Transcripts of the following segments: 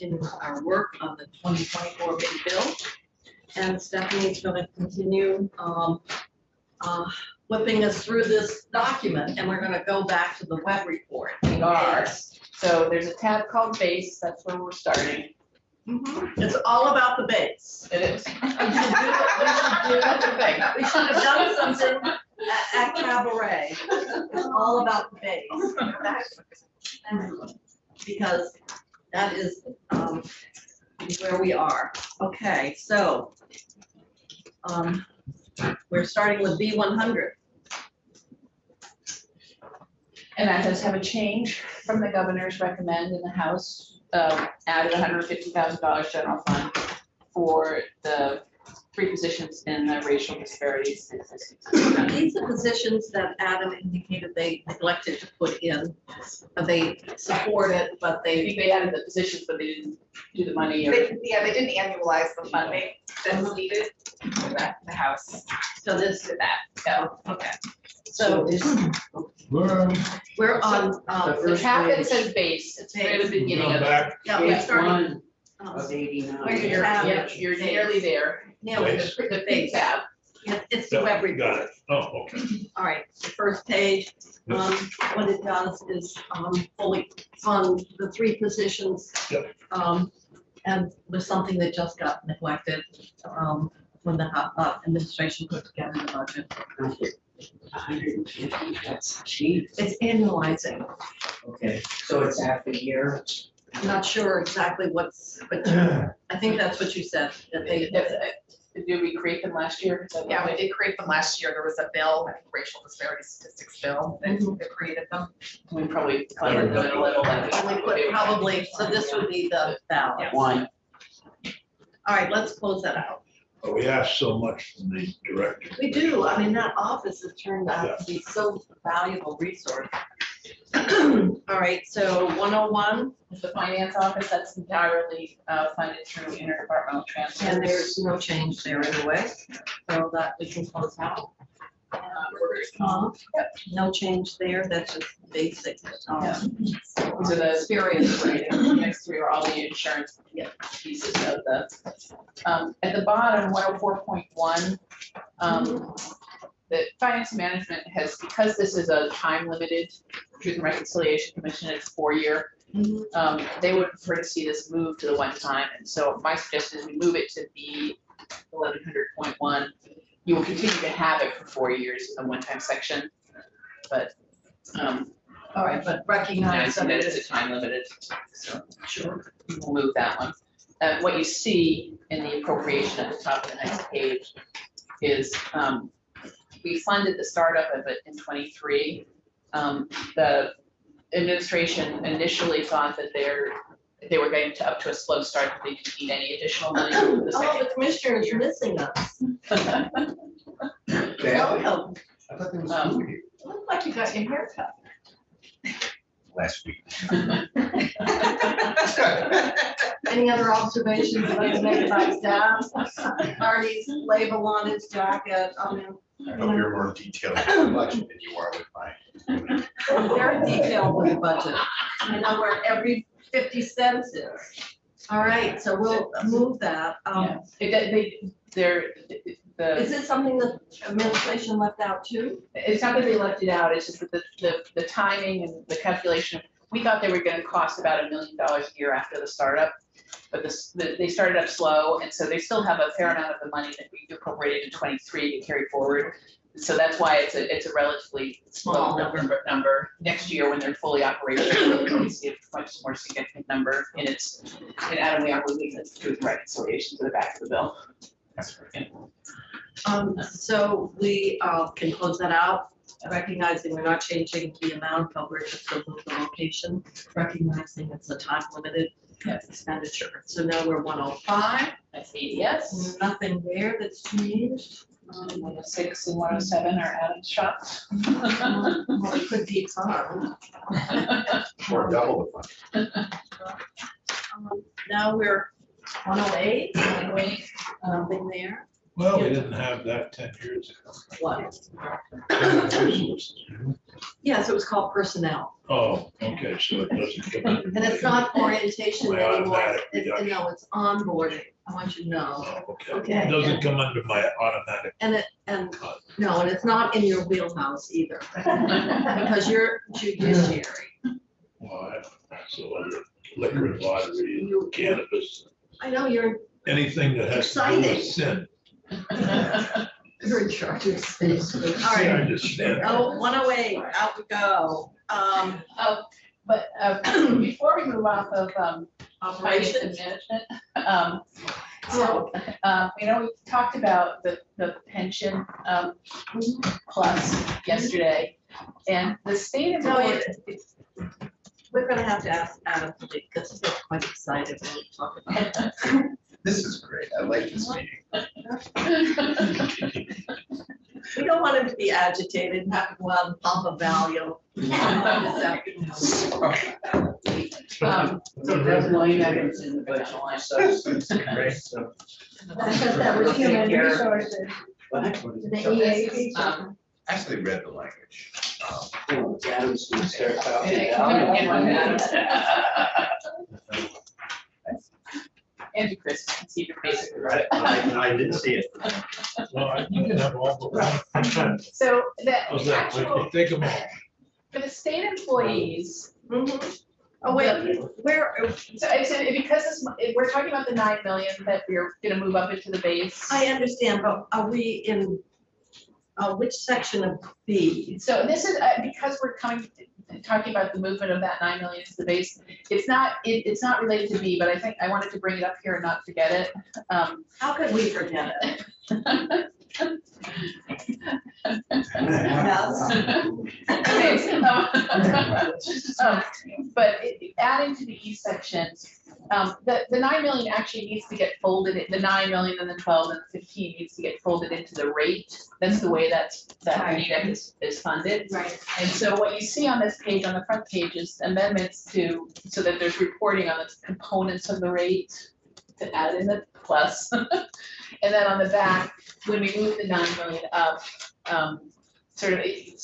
continue our work on the 2024 big bill. And Stephanie's going to continue whipping us through this document, and we're going to go back to the web report. We are. So there's a tab called base. That's where we're starting. It's all about the base. It is. We should have done something at Cabaret. It's all about the base. Because that is where we are. Okay, so we're starting with B100. And that does have a change from the governor's recommend in the House, added $150,000 general fund for the 3 positions in the racial disparities. These are positions that Adam indicated they neglected to put in. They support it, but I think they added the positions, but they didn't do the money. Or... They didn't annualize the funding that's needed for that, the House. So this Did that. So, okay. So we're on the tab that says base. It's near the beginning of it. yeah, we're starting. Of 89. Where your tab is. You're nearly there. Yeah, with The big tab. it's the web report. Got it. Oh, okay. All right, the first page, what it does is fully fund the 3 positions. Yep. And was something that just got neglected when the administration put together the budget. 150, that's cheap. It's annualizing. Okay, so it's half a year. I'm not sure exactly what's, but I think that's what you said, that they. Did we create them last year? yeah, we did create them last year. There was a bill, I think racial disparity statistics bill, that created them. We probably funded them a little bit. And we put probably, so this would be the balance. One. All right, let's close that out. But we ask so much from the director. We do. I mean, that office has turned out to be so valuable resource. All right, so 101, The finance office, that's entirely funded through interdepartmental transfers. and there's no change there anyway, so that we can close out. Workers' comp, no change there, that's just basic. These are the experience rating. The next 3 are all the insurance pieces of the. At the bottom, 104.1, the finance management has, because this is a time limited Truth and Reconciliation Commission, it's 4-year. They would prefer to see this move to the one time, and so my suggestion is we move it to the 1100.1. You will continue to have it for 4 years in the one-time section, but All right, but recognize that that it's a time limited, so sure, we'll move that one. What you see in the appropriation at the top of the next page is we funded the startup of it in 23. The administration initially thought that they were getting up to a slow start, that they didn't need any additional money for the second. the commissioner is missing us. Welcome. I thought there was food here Looks like you got your hair cut. last week. Any other observations you'd like to make about staff? Artie's label on his jacket, I mean, I hope you're more detailed in the budget than you are with mine. very detailed with the budget. I know where every 50 cents is. All right, so we'll move that. Is it something that administration left out too? It's not that they left it out, it's just that the timing and the calculation, we thought they were gonna cost about $1 million a year after the startup. But they started up slow, and so they still have a fair amount of the money that we appropriated in 23 to carry forward. So that's why it's a relatively small number. Next year, when they're fully operational, we'll see a much more significant number. And Adam, we are moving the Truth and Reconciliation to the back of the bill. So we can close that out, recognizing we're not changing the amount, but we're just going to move the location, recognizing it's a time limited expenditure. So now we're 105. That's ADS. Nothing there that's changed. 106 and 107 are Adam's shots. Well, it could be fun. Or double the fund. Now we're 108. Nothing there. Well, we didn't have that 10 years ago. What? Yes, it was called personnel. Oh, okay, so it doesn't come under. And it's not orientation My anymore. automatic No, it's onboarding. I want you to know. Oh, okay. Okay. It doesn't come under my automatic. And no, and it's not in your wheelhouse either. Because you're judiciary. Well, so under liquor and lottery, You- cannabis, I know you're anything that has to do with Exciting. sin. You're in charge of space. All I right. understand. Oh, 108, out we go. But before we move off of finance and Operations. management, so, we talked about the pension plus yesterday, and the state of. No, we're gonna have to ask Adam to leave, because he's quite excited when we talk about it. This is great. I like this meeting. We don't want him to be agitated and have to go out and pump a value. So there's no items in the budget line, so it's great, so. That was human resources, What? the EAP. Actually read the language. Adam's gonna start talking Okay, down. Andrew, Chris, can see your basically right. I did see it. Well, you can have all the. So the How's that? actual, Take them all. for the state employees, Mhm. Oh, wait, where, so I said, because we're talking about the 9 million that we're gonna move up into the base. I understand, but are we in, which section of B? So this is, because we're talking about the movement of that 9 million to the base, it's not related to B, but I think I wanted to bring it up here and not forget it. How could we forget it? But adding to the E sections, the 9 million actually needs to get folded, the 9 million and the 12 and the 15 needs to get folded into the rate. That's the way that NEDEC is funded. Right. And so what you see on this page, on the front page, is amendments to, so that there's reporting on the components of the rate to add in the plus. And then on the back, when we move the 9 million up, so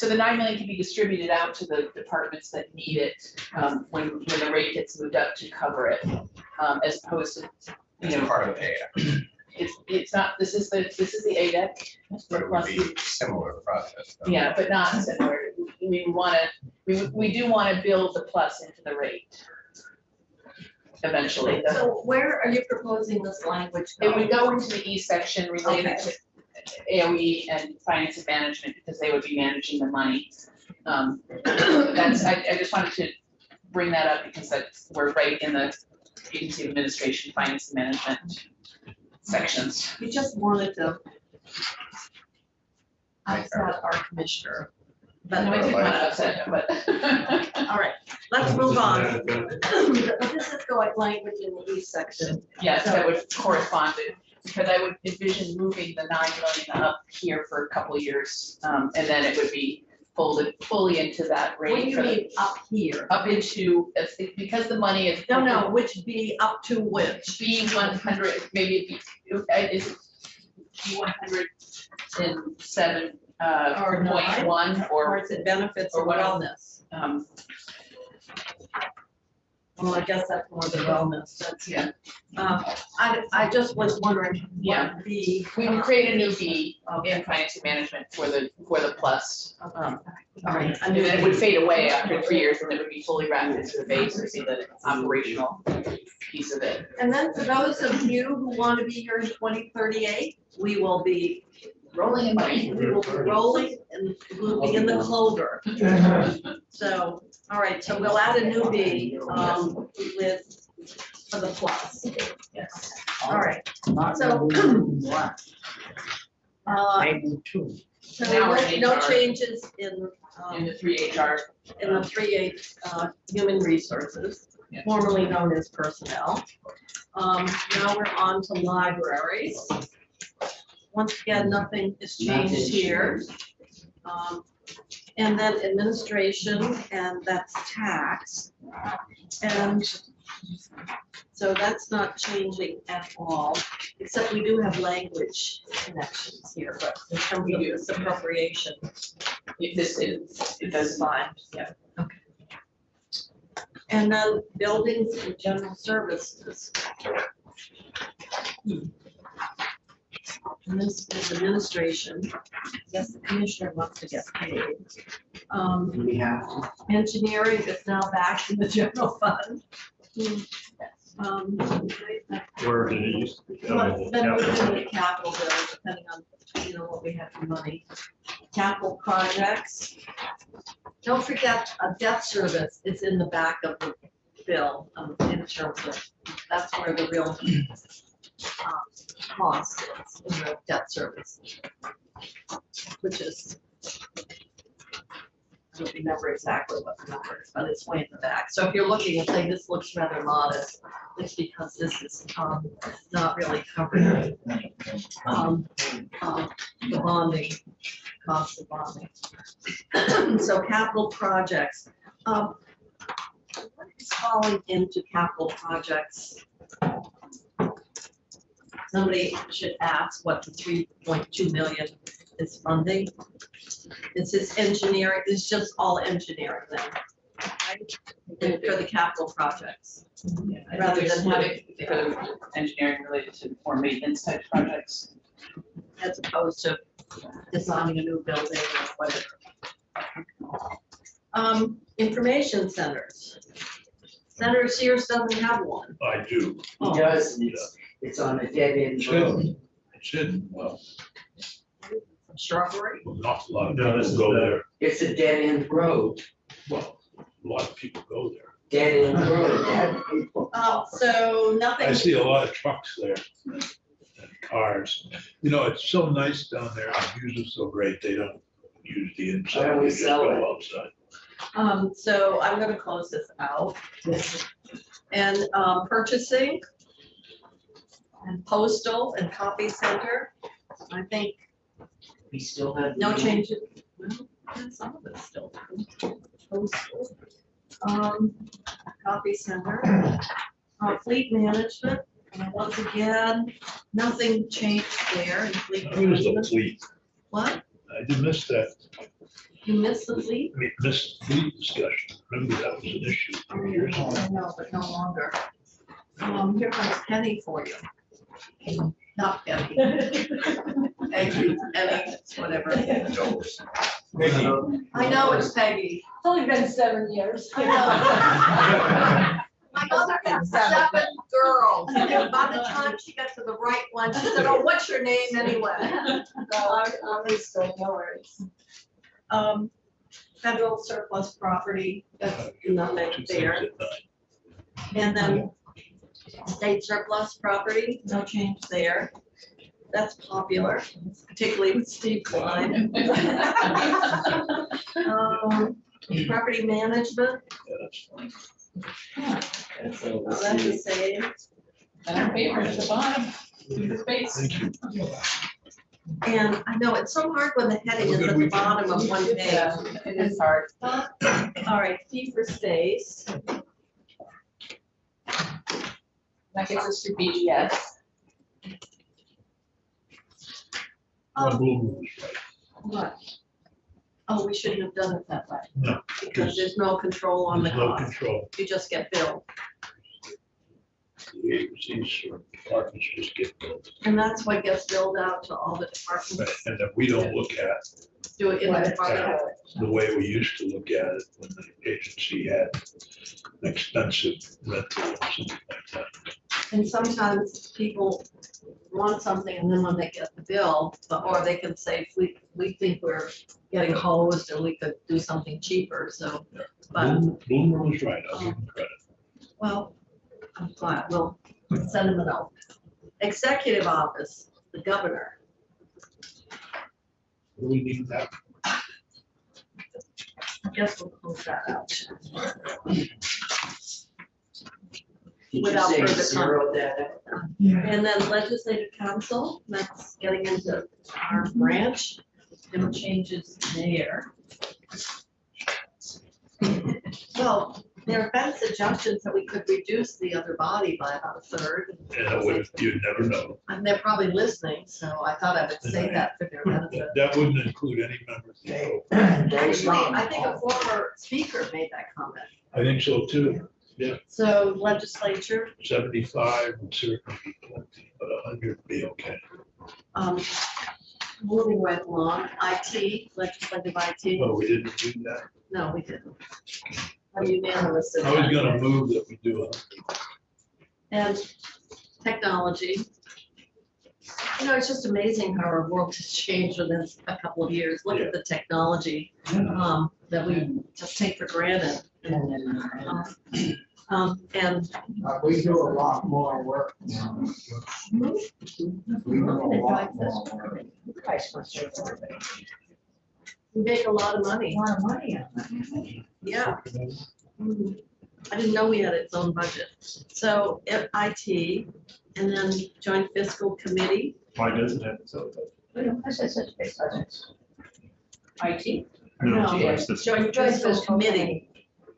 the 9 million can be distributed out to the departments that need it, when the rate gets moved up to cover it, as opposed to, It's part of the pay. it's not, this is the ADEC. But it would be similar process. though. Yeah, but not similar. We do wanna build the plus into the rate eventually. So where are you proposing this language? It would go into the E section related to AOE and finance and management, because they would be managing the money. I just wanted to bring that up because we're right in the agency of administration, finance and management sections. We just wanted to upset our commissioner. But no, I didn't want to upset him, but. All right, let's move on. This is going language in the E section. Yes, that would correspond to, because I would envision moving the 9 million up here for a couple of years, and then it would be folded fully into that rate. What do you for the- mean up here? Up into, because the money is. No, which B up to which? B 100, maybe it'd be, is it B 107, Or nine? 0.1 Or or, is it benefits or or what wellness? Well, I guess that's more the wellness, that's, yeah, I just was wondering Yeah. what B. we would create a new B Okay. in finance and management for the plus. All right, And then it would fade away after 3 years and it would be fully wrapped into the base or see the operational piece of it. And then for those of you who want to be here in 2038, we will be Rolling in money. we will be rolling and we'll be in the clover. So, all right, so we'll add a new B with, for the plus. Yes. All right, so, Maybe two. so Now we're in no HR. changes in In the 3 HR. in the 3A human resources, Yeah. formerly known as personnel. Now we're on to libraries. Once again, nothing is changed here. And then administration, and that's tax. And So that's not changing at all, except we do have language connections here, but in terms of this appropriation, It does fine, yeah. and then buildings and general services. And this is administration. Yes, the commissioner wants to get paid. We have to. Engineering is now back in the general fund. Where did it used to be? Well, then we're doing the capital bill, depending on, what we have for money. Capital projects. Don't forget, a debt service is in the back of the bill, in terms of, that's where the real cost is, in the debt service. Which is, I don't remember exactly what the number is, but it's way in the back. So if you're looking and saying this looks rather modest, it's because this is not really covering the bonding, cost of bonding. So capital projects. What is falling into capital projects? Somebody should ask what the 3.2 million is funding. Is this engineering, it's just all engineering then, right? For the capital projects, rather than having, For engineering related to more maintenance type projects. as opposed to designing a new building or whatever. Information centers. Senator Sears doesn't have one. I do. He Oh, does, and it's on a dead end road. It shouldn't, well, Shrubbery. not a lot of No, this people is go bad. there. It's a dead end road, Well, a lot of people go there. dead end road, dead people. So nothing. I see a lot of trucks there and cars. It's so nice down there. The views are so great. They don't use the Why inside. don't we They just sell go it? outside. So I'm gonna close this out. And purchasing and postal and copy center, I think We still have. no changes. Well, some of it's still. Postal. Copy center, fleet management, and once again, nothing changed there in fleet Where is the management. fleet? What? I did miss that. You missed the fleet? I mean, missed fleet discussion. Remember that was an issue a few years ago. I know, but no longer. Here comes Penny for you. Not Penny. Peggy, Penny, whatever. I know it's Peggy. It's only been 7 years. I know. My mother had 7 girls, and by the time she got to the right one, she said, "Oh, what's your name anyway?" No, I'm still no worries. Federal surplus property, that's nothing Two there. things at night. And then state surplus property, no change there. That's popular, particularly with Steve Klein. Property management, Yeah, that's fine. that's the same. And our paper at the bottom, through the space. Thank you. And I know it's so hard when the heading is at the bottom of one page. Yeah, it is hard. All right, fee for space. That gets us to BGS. Blue was right. What? Oh, we shouldn't have done it that way. No, Because there's no control on the There's no cost. control. You just get billed. The agencies or departments just get billed. And that's what gets billed out to all the Right, departments. and then we don't look at Do it in the department. the way we used to look at it when the agency had an expensive rental or something like that. And sometimes people want something and then when they get the bill, or they can say, we think we're getting hosed and we could do something cheaper, so. But, Bloomer was right, I'll give him credit. well, I'm glad, we'll send them a note. Executive office, the governor. Do we need that? I guess we'll close that out. Did you Without say further zero that? And then legislative council, that's getting into our branch, no changes there. Well, There have been suggestions that we could reduce the other body by about a third, You'd never know. and they're probably listening, so I thought I would say that for their benefit. That wouldn't include any members. Actually, I think a former speaker made that comment. I think so too. So legislature, 75 would certainly be plenty, but 100 would be okay. moving right along, IT, legislative IT, Oh, we didn't do that. no, we didn't. I'm unanimous. in I was that. gonna move that we do 100. And technology. You know, it's just amazing how our world has changed within a couple of years. Look at the technology that we just take for granted. And We do a lot more work now. We do a lot more work. we make a lot of money. Lot of money on that. Yeah. I didn't know we had its own budget. So IT and then joint fiscal committee. Why doesn't it? So, That's such big budgets. IT, No, it's the- Joint fiscal committee.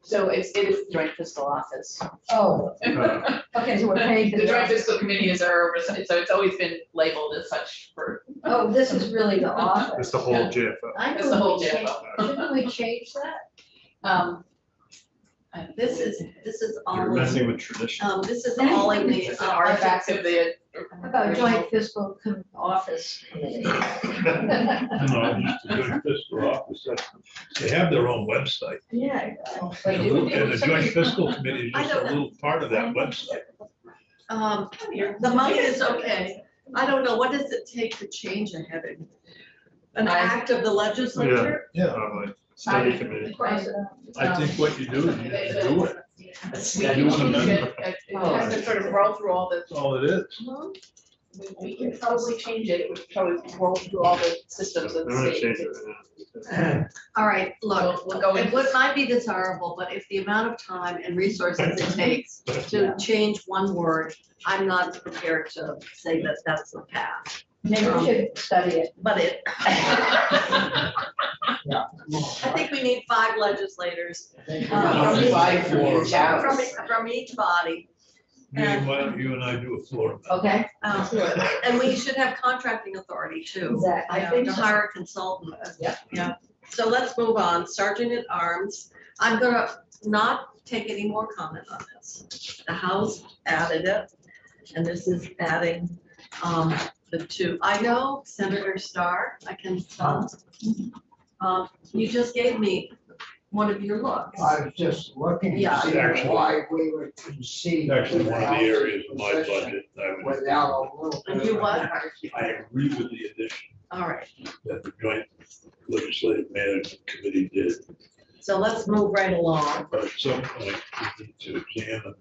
so it is the joint fiscal office. Oh, uh, okay, so we're paying. The joint fiscal committee is our oversight, so it's always been labeled as such for, Oh, this is really the office. It's the whole JFO. I It's the know whole we changed- JFO. Didn't we change that? This is You're all, messing with tradition. this is all in the. it's an artifact of the. About joint fiscal office committee. No, just the joint fiscal office, they have their own website. Yeah. They do. And the joint fiscal committee is just a little part of that website. The money is okay. I don't know, what does it take to change a heading? An act of the legislature? Yeah. Probably. Study committee. I think what you do is you just do it. We Yeah, you can want change to- it, it has to sort of roll through all the, That's all it is. we can probably change it, it would probably roll through all the systems I'm of the gonna state. change it right now. All right, look, We'll go it into. would, might be desirable, but if the amount of time and resources it takes to change one word, I'm not prepared to say that that's the path. Maybe we should study it. But it, Yeah. I think we need 5 legislators Five from each house. from each body. Maybe why don't you and I do a floor? Okay. And we should have contracting authority too. Exactly. I think to hire a consultant. Yeah. Yeah. So let's move on. Sergeant at Arms. I'm gonna not take any more comment on this. The House added it, and this is adding the 2. I know Senator Starr, I can tell. You just gave me one of your looks. I was just looking Yeah. to see Actually- why we would concede. Actually, one of the without areas of my position, budget, I would, Without a little bit. And you of what? an I agree with the addition All right, that the joint legislative management committee did. so let's move right along. But at some point, we need to examine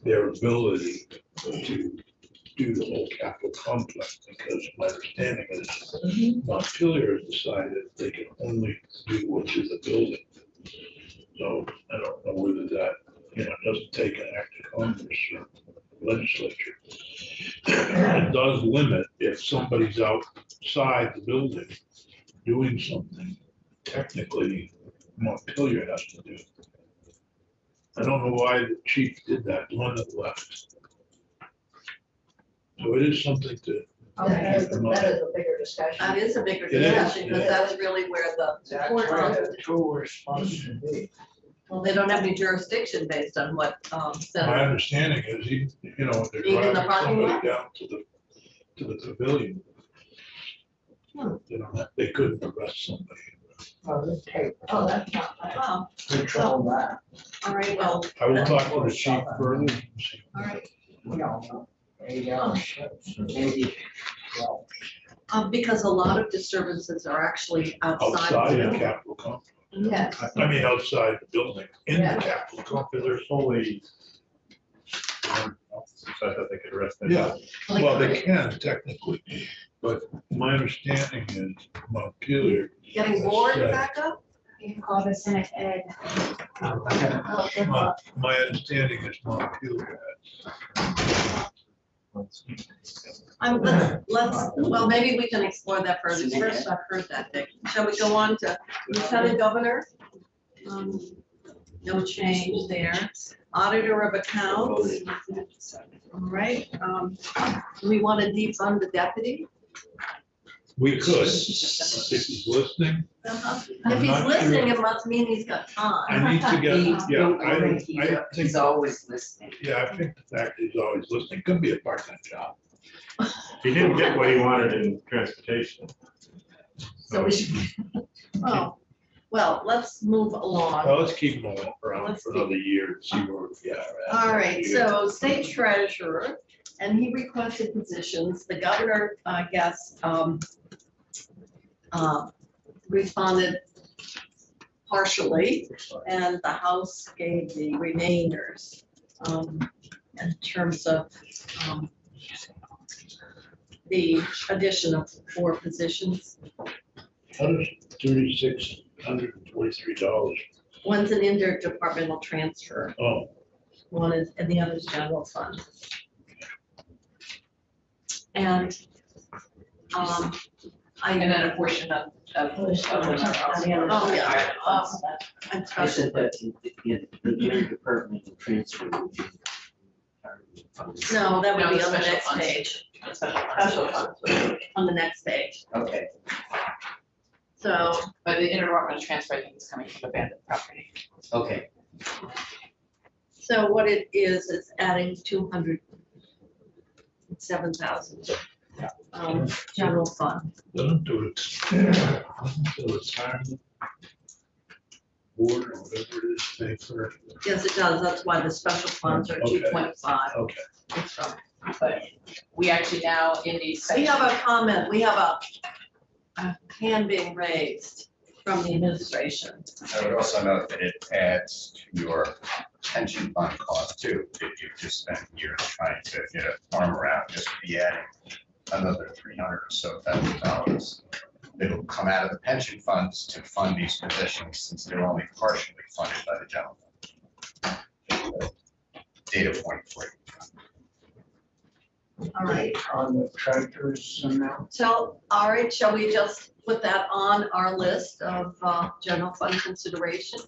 their ability to do the whole capital complex, because my understanding is Montpelier has decided they can only do what's in the building. So I don't know whether that, it doesn't take an act of Congress or legislature. It does limit if somebody's outside the building doing something, technically Montpelier has to do. I don't know why the chief did that, the one that left. So it is something to, Okay, that is a bigger discussion. That is a bigger It is, discussion, because yeah. that's really where the, That's what the two are supposed to be. well, they don't have any jurisdiction based on what, my Senator. understanding is, if they're Even the driving parking lot? somebody down to the pavilion. They couldn't arrest somebody. Oh, this tape, Oh, that's not bad. Oh, control that. all right, well, I will talk to the chief further. And see. all right. You know, maybe, well, Because a lot of disturbances are actually outside. Outside the the Capitol complex. Yes. I mean, outside the building, in the Yeah. Capitol complex. Because they're fully. So I thought they could arrest them. Yeah, well, they can technically, but my understanding is Montpelier. Getting bored Yeah. back up? You can call this Senate Ed. My understanding is Montpelier has. Well, maybe we can explore that further. First, I've heard that thing. Shall we go on to Lieutenant Governor? no change there. Auditor of accounts, all right. Do we want to defund the deputy? We could, if he's listening. If he's listening, it must mean he's got time. I need to get, yeah, I think, He's always listening. yeah, I think the fact that he's always listening could be a part-time job. He didn't get what he wanted in transportation. So we should, well, let's move along. Well, let's keep him around Let's for another year and see where we are at. All right, so state treasurer, and he requested positions. The governor, I guess, responded partially, and the House gave the remainders in terms of the addition of 4 positions. How does $3,643? One's an interdepartmental transfer, Oh, one is, and the other's general fund. And And then a portion of. Oh, yeah. I'm I sorry. said that the interdepartmental transfer would be. No, that would No, be the on the special next funds. page, Special special funds. funds, on the next page. Okay. So, But the interdepartmental transfer, I think, is coming from abandoned property. Okay. so what it is adding 207,000. General fund. doesn't do it. Doesn't do it. Board or whatever it is, pay for it. Yes, it does. That's why the special funds are Okay. 2.5. Okay. But we actually now in these. We have a comment, we have a hand being raised from the administration. I would also note that it adds to your pension fund cost too, if you've just spent years trying to get a arm around, just be adding another $300,000 or so. It'll come out of the pension funds to fund these positions since they're only partially funded by the general fund. Data point for you. All right. On the treasurer's amount. So, all right, shall we just put that on our list of general fund consideration?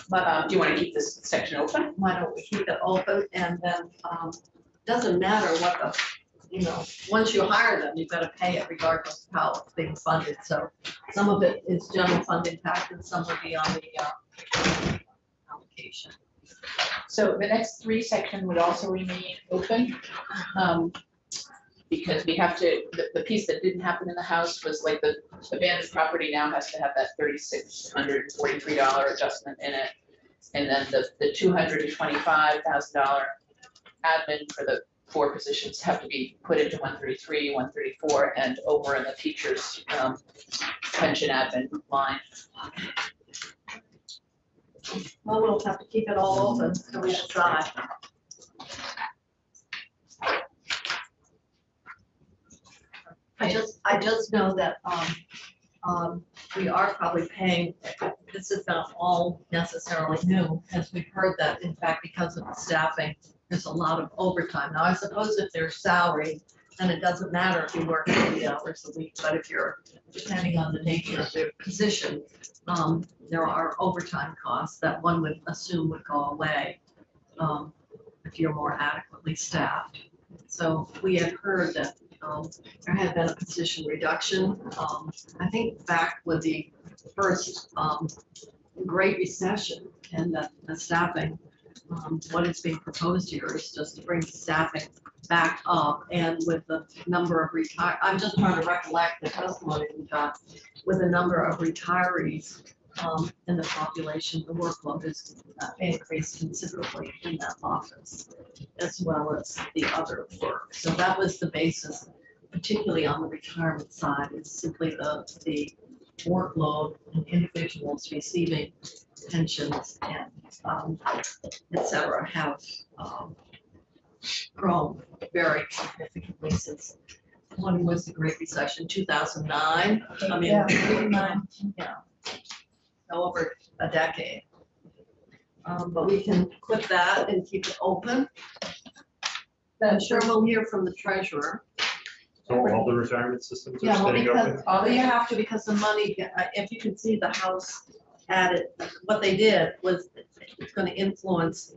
But do you want to keep this section open? Why don't we keep it open, and then, doesn't matter what the, once you hire them, you've got to pay it regardless of how it's being funded. So some of it is general fund impact and some will be on the allocation. So the next 3 section would also remain open. Because we have to, the piece that didn't happen in the House was like the abandoned property now has to have that $3,643 adjustment in it. And then the $225,000 admin for the 4 positions have to be put into 133, 134, and over in the teacher's pension admin line. Well, we'll have to keep it all open until we decide. I just know that, we are probably paying, this is not all necessarily new, as we've heard that, in fact, because of the staffing, there's a lot of overtime. Now, I suppose if they're salaried, then it doesn't matter if you work 40 hours a week, but if you're, depending on the nature of their position, there are overtime costs that one would assume would go away if you're more adequately staffed. So we had heard that there had been a position reduction. I think back with the first Great Recession and the staffing, what is being proposed here is just to bring staffing back up, and with the number of I'm just trying to recollect the testimony we got, with the number of retirees in the population, the workload is increased considerably in that office, as well as the other work. So that was the basis, particularly on the retirement side, is simply the workload and individuals receiving pensions and et cetera have grown very significantly since, when was the Great Recession, 2009? I mean, yeah, over a decade. But we can clip that and keep it open. I'm sure we'll hear from the treasurer. So all the retirement systems are Yeah, well, staying because, open? well, you have to, because the money, if you can see the House added, what they did was it's gonna influence.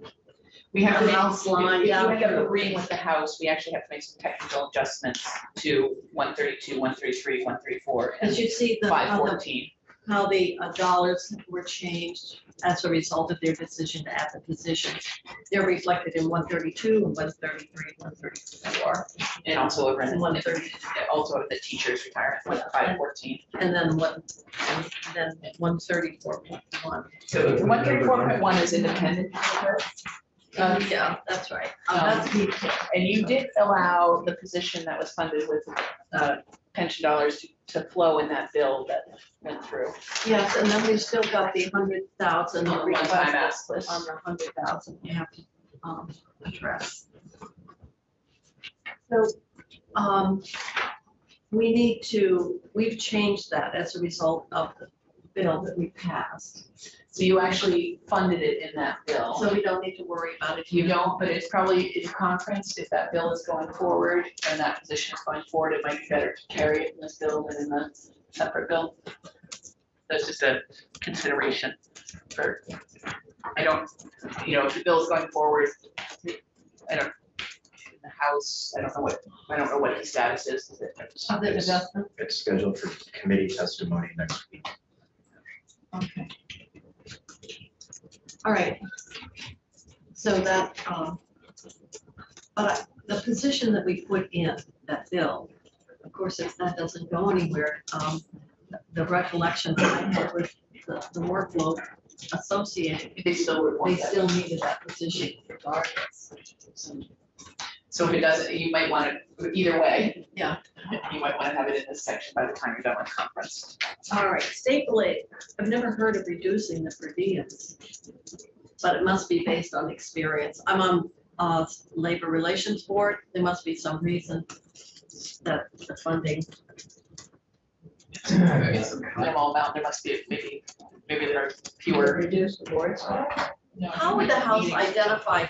We have to The make, house line if you down end up through. agreeing with the house, we actually have to make some technical adjustments to 132, 133, 134, As and you see, the, 514. how the dollars were changed as a result of their decision to add the positions. They're reflected in 132 and 133, 134, And also over in and 130, also the teachers retirement, like 514. and then 134.1. So the 134.1 is independent. Yeah, that's right. Um, That's, And you did allow the position that was funded with pension dollars to flow in that bill that went through. yes, and then we've still got the 100,000 On the request one-time ask list. on the 100,000 we have to address. So, we've changed that as a result of the bill that we passed. So you actually funded it in that bill. So we don't need to worry about it. You don't, but it's probably in conference, if that bill is going forward and that position is going forward, it might be better to carry it in this bill than in the separate bill. That's just a consideration for, I don't, if the bill is going forward, I don't, in the House, I don't know what the status is. Of the adjustment? It's scheduled for committee testimony next week. Okay. All right. So that, the position that we put in that bill, of course, if that doesn't go anywhere, the recollection that I had with the workload associated, They still would they want that. still needed that position regardless. So if it doesn't, you might want to, either way. Yeah. You might want to have it in this section by the time you're done with conference. All right, staple aid, I've never heard of reducing the per diems, but it must be based on experience. I'm on Labor Relations Board, there must be some reason that the funding. It's a minimal amount, there must be, maybe there are fewer. Reduce the board staff? How would the House identify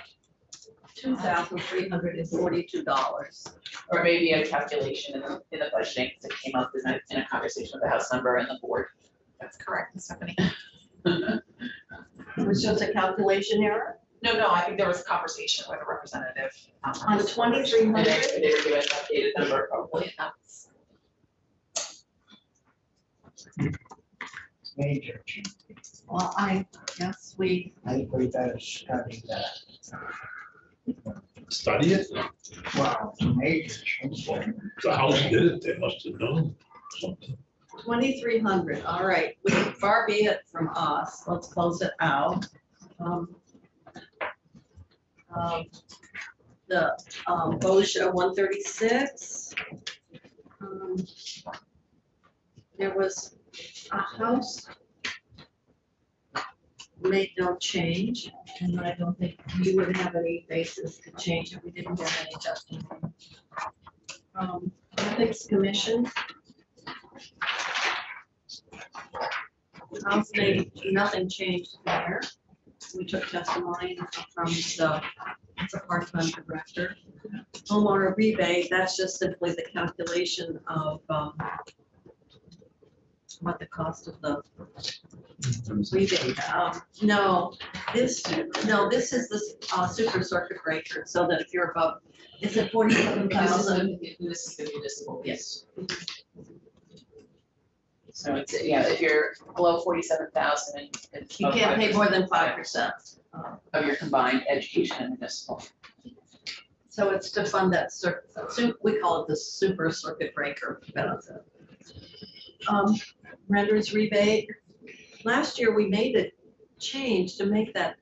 $2,342? Or maybe a calculation in the budgeting that came up in a conversation with the House member and the board. That's correct, Stephanie. It was just a calculation error No, I think there was a conversation with a representative. on And 2,300? they were doing an updated number probably. Major change. Well, I guess we, I think we better study that. Study it, Wow, it's a major change. the House did it, they must have known something. 2,300, all right, far be it from us, let's close it out. The BOSHA 136. There was a House made no change, and I don't think you would have any basis to change it, we didn't get any adjustment. Ethics Commission. House made, nothing changed there. We took testimony from the part-time director. Homeowner rebate, that's just simply the calculation of what the cost of the rebate. No, this is the super circuit breaker, so that if you're above, is it 47,000? This is the municipal. Yes. So it's, if you're below 47,000 and. You can't pay more than 5%. Of your combined education and municipal. So it's to fund that we call it the super circuit breaker benefit. Renters rebate. Last year, we made a change to make that.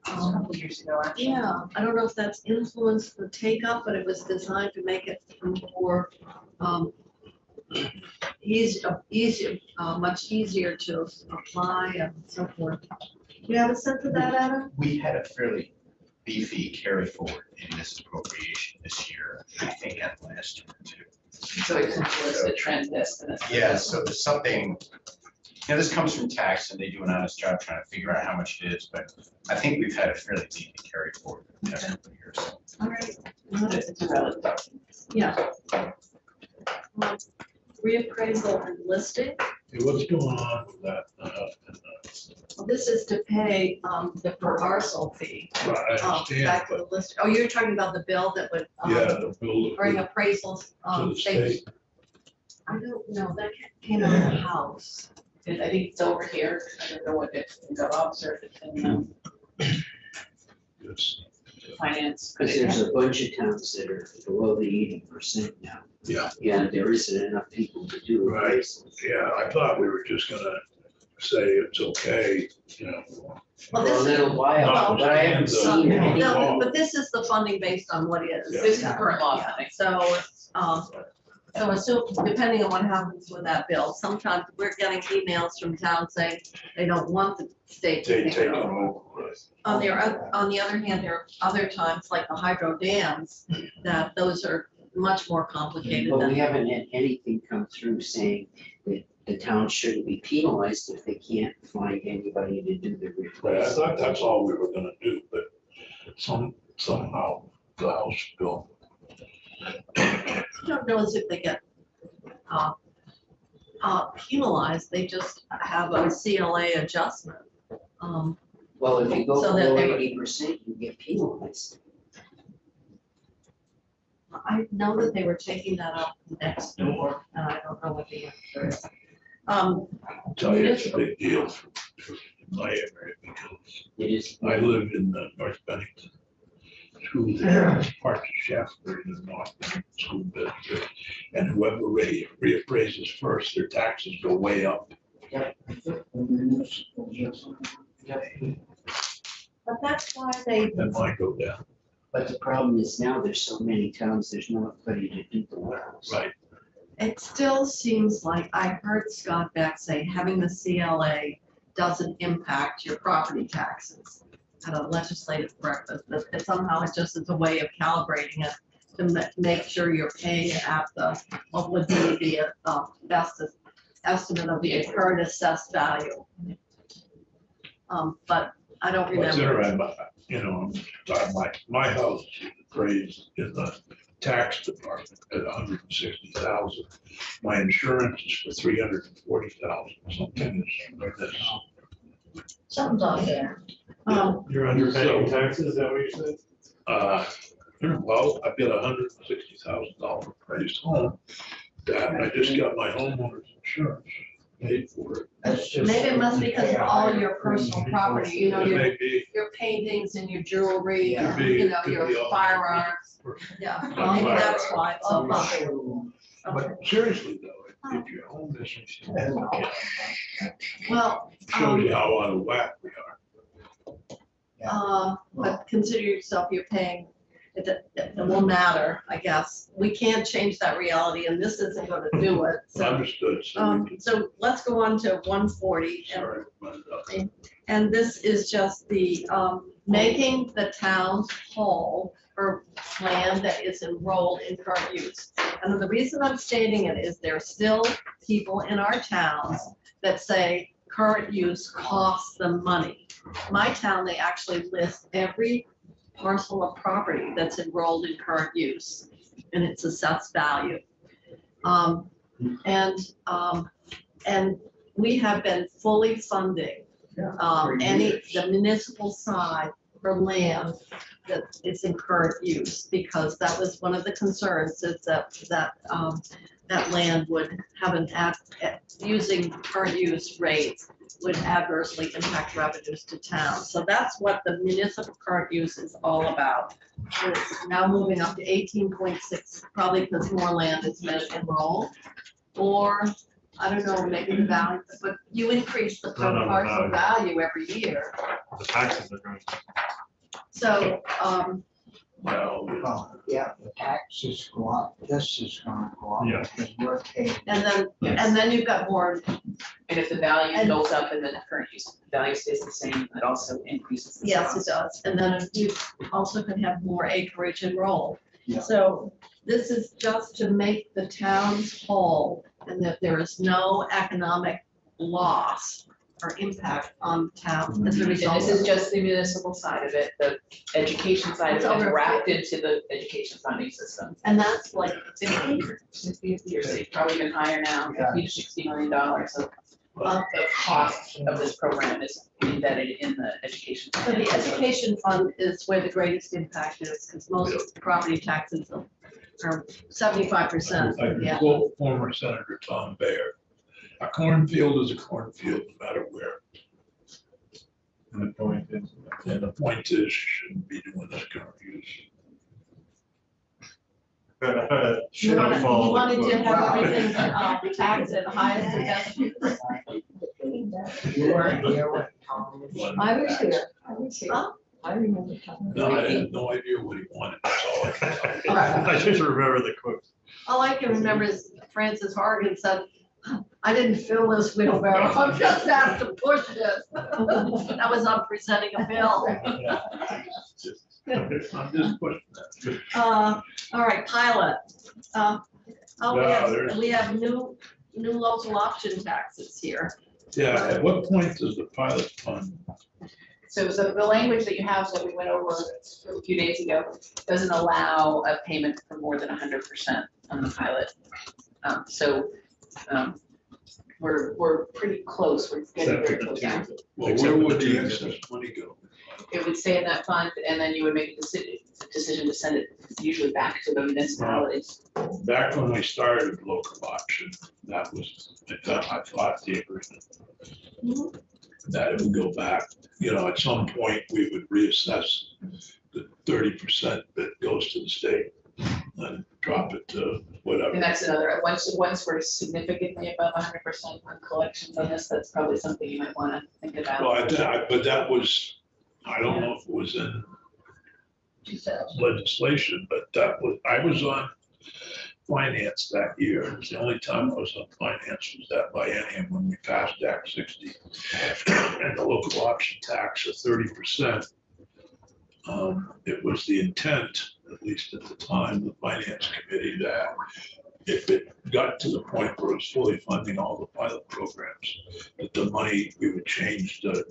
A couple years ago, actually. Yeah, I don't know if that's influenced the take up, but it was designed to make it more much easier to apply and so forth. You have a sense of that, Adam? We had a fairly beefy carry forward in this appropriation this year, I think, and last year too. So it influenced the trend this and this. Yeah, so there's something, this comes from tax and they do an honest job trying to figure out how much it is, but I think we've had a fairly beefy carry forward in the past couple of years. All right. It's a relative. Yeah. Reappraisal and listing. Hey, what's going on with that? this is to pay, the per parcel fee, Right, I understand, back to but the list. Oh, you're talking about the bill that would, yeah, the bill bring to appraisals, the state. I don't know, that came out of the house. And I think it's over here. I don't know what it's in the office or if it's in Yes. finance. But Because it there's a bunch of towns that are below the 80% now. Yeah. Yeah, there isn't enough people to do Right. appraisals. Yeah, I thought we were just gonna say it's okay, you know. Well, For this a is- little while, but I haven't Notwithstanding seen the- any. No, but this is the funding based on what is. Yeah. This is the current law Yeah, funding. so assume, depending on what happens with that bill, sometimes we're getting emails from towns saying they don't want the state to They take take it it over. over. On the other hand, there are other times, like the hydro dams, that those are much more complicated But we than. haven't had anything come through saying that the town shouldn't be penalized if they can't find anybody to do the Right, I replacement. thought that's all we were gonna do, but somehow the House bill. I don't know as if they get penalized, they just have a CLA adjustment. Well, if you go So that below they- 80%, you get penalized. I know that they were taking that up next door, and I don't know what the answer is. I'll tell you, it's a big deal for my area because It is. I live in North Bennington. School there, parts of Shaftesbury, the North Bennington School District. And whoever reappraises first, their taxes go way up. But that's why they, Then mine go down. But the problem is now there's so many towns, there's nobody to do the work. Right. it still seems like, I heard Scott Beck say, having the CLA doesn't impact your property taxes at a legislative breakfast, that somehow it just is a way of calibrating it to make sure you're paying at the, what would be the best estimate of the current assessed value. But I don't What's remember. interesting, you know, my house is appraised in the tax department at 160,000. My insurance is for 340,000, something like this. Something's on there. You're underpaying taxes, is that what you said? Well, I've got $160,000 appraised home that I just got my homeowner's insurance paid for it. Maybe it must be because of all your personal property, you know, It your may be, paintings and your jewelry, Could and, be- you know, could be your all- firearms. Yeah, Not maybe that's why firearms. it's so much. but seriously though, if your home is, Well, shows you how out of whack we are. but consider yourself, you're paying, it won't matter, I guess. We can't change that reality, and this isn't gonna do it, so. Understood, so we can, So let's go on to 140, sorry, but, and this is just the, making the towns whole for land that is enrolled in current use. And the reason I'm stating it is there are still people in our towns that say current use costs them money. My town, they actually list every parcel of property that's enrolled in current use and its assessed value. And we have been fully funding the municipal side for land that is in current use, because that was one of the concerns, is that land would have using current use rates would adversely impact revenues to town. So that's what the municipal current use is all about. It's now moving up to 18.6, probably because more land has been enrolled. Or, I don't know, maybe the value, but you increase the per No, parcel no. value every year. The taxes are going. So, well, Yeah, the taxes go up, this is gonna go up. Yeah. Because we're paying. and then you've got more, And if the value And- goes up and then the current use value stays the same, it also increases the yes, it size. does. And then you also can have more acreage enrolled. Yeah. So this is just to make the towns whole, and that there is no economic loss or impact on the town as a And result. this is of it. just the municipal side of it, the education side It's of it over wrapped into the education funding system. And that's like 50, 50 years, it's probably even higher now, Yeah. $50 to $60 million of the cost of this program is embedded in the education. So the education fund is where the greatest impact is, because most property taxes are 75%. I can Yeah. quote former Senator Tom Bayer, a cornfield is a cornfield no matter where. And the point is, And the point is, shouldn't be doing this kind of use. You wanted to have everything taxed at the highest and best. You weren't here when Tom was. I was here, I was here. Huh? I remember talking. No, I had no idea what he wanted, that's all I can tell you. I just remember the quote. All I can remember is Francis Hargan said, I didn't fill this wheelbarrow, I'm just asked to push it. That was on presenting a bill. I'm just pushing that. All right, pilot. Oh, No, we have new local option taxes here. Yeah, at what point does the pilot fund, So the language that you have, that we went over a few days ago, doesn't allow a payment for more than 100% on the pilot. We're pretty close, we're getting very close. Yeah. well, where would the excess money go? It would stay in that fund, and then you would make a decision to send it usually back to the municipalities. Back when we started local option, that was, I thought the agreement. That it would go back, at some point, we would reassess the 30% that goes to the state and drop it to whatever. And that's another, once we're significantly above 100% on collections on this, that's probably something you might wanna think about. Well, but that was, I don't know if it was in legislation, but I was on finance that year. It was the only time I was on finance was that biennium when we passed Act 60. And the local option tax of 30%. It was the intent, at least at the time, the finance committee, that if it got to the point where it was fully funding all the pilot programs, that the money, we would change to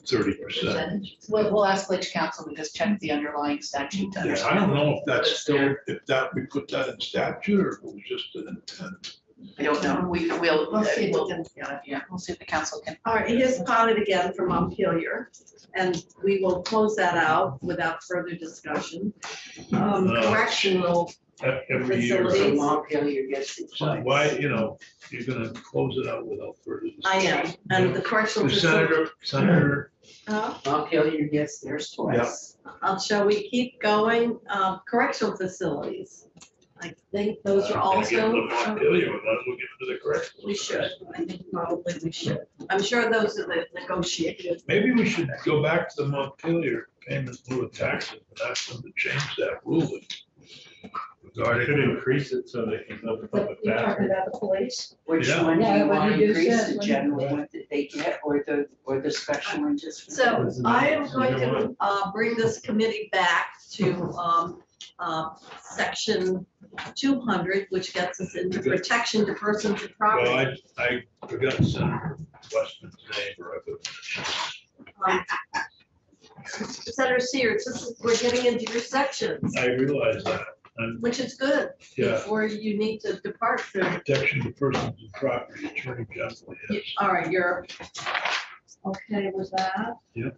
30%. We'll ask Glitch Council to just check the underlying statute to Yeah, I understand. don't know if that's still, we put that in statute or if it was just an intent. I don't know, we'll We'll see if we we'll can, yeah. yeah, we'll see if the council can. All right, here's pilot again from Montpelier, and we will close that out without further discussion. Correctional Every year. Facilities. So Montpelier gets it So twice. why, you're gonna close it out without further I discussion. am, and the correctional The facility. Senator, Montpelier gets theirs twice. Shall we keep going? Correctional facilities. I think those are I'm gonna give also, them to Montpelier, and let's look into the correct. we should. I think probably we should. I'm sure those are the negotiated. Maybe we should go back to the Montpelier payment in lieu of taxes and ask them to change that ruling. They should Regarding, increase it so they can live above But the you're tax. talking about the police? Which Yeah. one do Yeah, you what want you to just increase, said, the what- general one that they get or the special one just? for them? So I am going to bring this committee back to section 200, which gets us into protection to persons and property. well, I forgot Senator Westman's name, or I Senator Sears, we're getting into your sections, I realize that, and, which is good. yeah, Before you need to depart from. protection to persons and property, Attorney General, yes. All right, you're okay with that? Yep.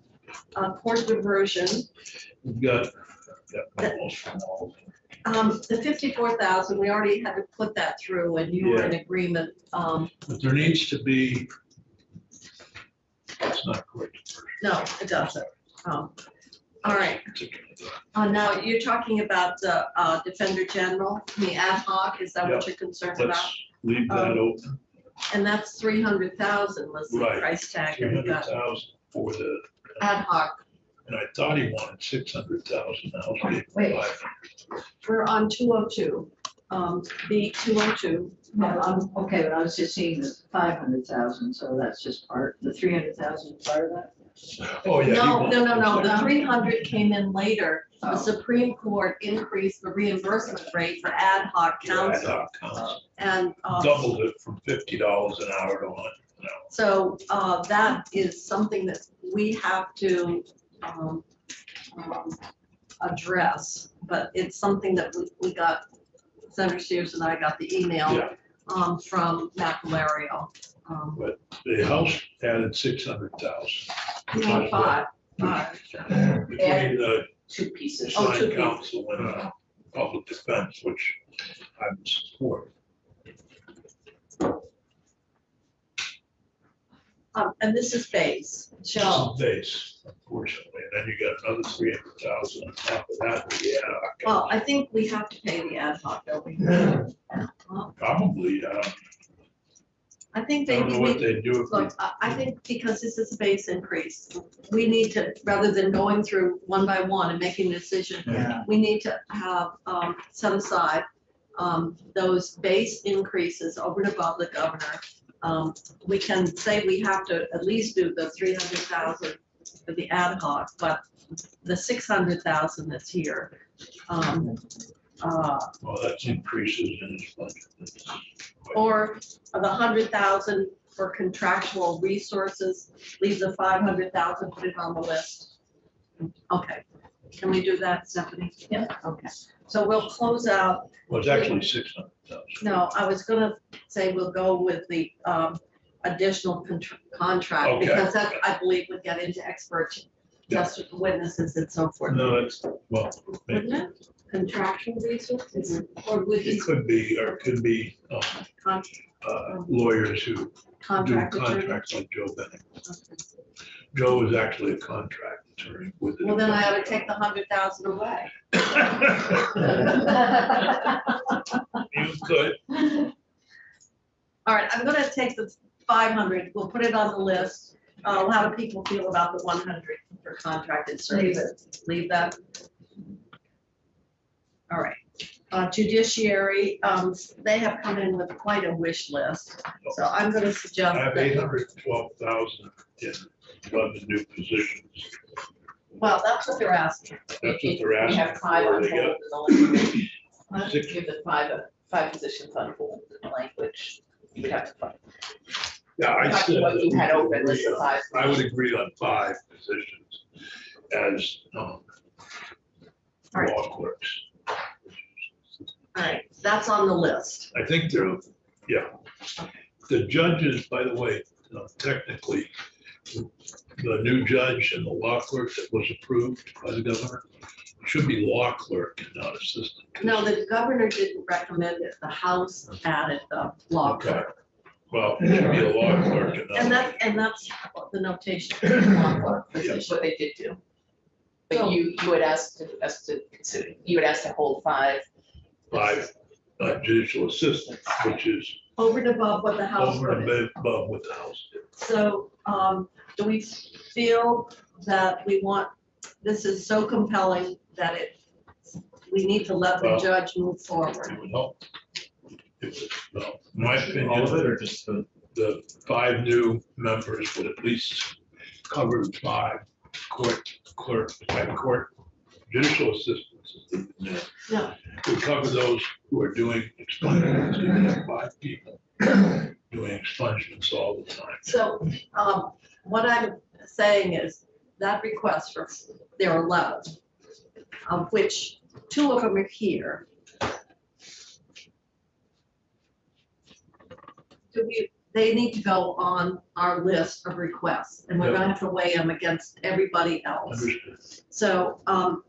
Court diversion, We've got almost from all. the 54,000, we already had to put that through and you were in agreement. But there needs to be, it's not correct. No, it doesn't. All right, now you're talking about the Defender General, the ad hoc, is that what you're concerned about? Let's leave that open, And that's 300,000 was the Right. price tag that we got. 300,000 for the, Ad hoc, and I thought he wanted 600,000, now it's getting Wait. 500. we're on 202, B 202. Okay, but I was just seeing the 500,000, so that's just part, the 300,000 is part of that? Oh, yeah. he No, wants- no, no, no, the 300 came in later. The Oh. Supreme Court increased the reimbursement rate for ad hoc Yeah, counsel. ad hoc counsel. And Doubled it from $50 an hour to 100 an hour. so that is something that we have to address. But it's something that we got, Senator Sears and I got the email Yeah. from Matt Valerio. The House added 600,000. No, five. Between the Two pieces. Oh, two sign pieces. council and public defense, which I would support. And this is base, This so, is base, unfortunately, and then you got another 300,000 on top of that. well, I think we have to pay the ad hoc, don't we? Well, Probably, I think I don't know what maybe, they do if we look, I think because this is a base increase, we need to, rather than going through one by one and making a decision, Yeah. we need to have, set aside, those base increases over and above the governor. We can say we have to at least do the 300,000 for the ad hoc, but the 600,000 that's here. Well, that's increases in his budget. Or the 100,000 for contractual resources, leave the 500,000, put it on the list. Okay, can we do that, Stephanie? Yeah. Okay, so we'll close out. Well, it's actually 600,000. No, I was gonna say we'll go with the additional contract, Okay. because that, I believe, would get into expert Yeah. test witnesses and so forth. No, it's, well, Wouldn't it? Contractual resources, or would it these could be, or it could be con- lawyers who do contract attorney? contracts like Joe Benning. Okay. Joe is actually a contract attorney with it. Well, then I ought to take the 100,000 away. You could, All right, I'm gonna take the 500, we'll put it on the list. How do people feel about the 100 for contracted services? Leave that. All right, judiciary, they have come in with quite a wish list, so I'm gonna suggest I have that, 812,000 in 11 new positions. well, that's what they're asking. That's what they're We asking have five for. on They hold got in the language. six. Give the five positions on hold in the language. You would have to find. Yeah, I Talking said. what you had that we open, this agree is on- five. I would agree on 5 positions as All right. law clerks. All right, that's on the list. I think they're, yeah. The judges, by the way, technically, the new judge and the law clerk that was approved by the governor should be law clerk and not assistant. No, the governor didn't recommend it, the House added the law Okay. clerk. Well, it should be a law clerk and not. And that's the notation, for the law clerk This position. is what they did do. So- But you would ask us to consider, you would ask to hold five. 5 judicial assistants, which is Over and above what the House over and voted. above what the House did. So, do we feel that we want, this is so compelling that we need to let the Well- judge move forward? It would help. Well, in my All of it, or opinion, just the 5 new members would at least cover the 5 court judicial assistants. Yeah. Would cover those who are doing expungements. You have 5 people doing expungements all the time. So, what I'm saying is that request for, there are 11, of which 2 of them are here. They need to go on our list of requests, and we're gonna have to weigh them against everybody else. Understood. So,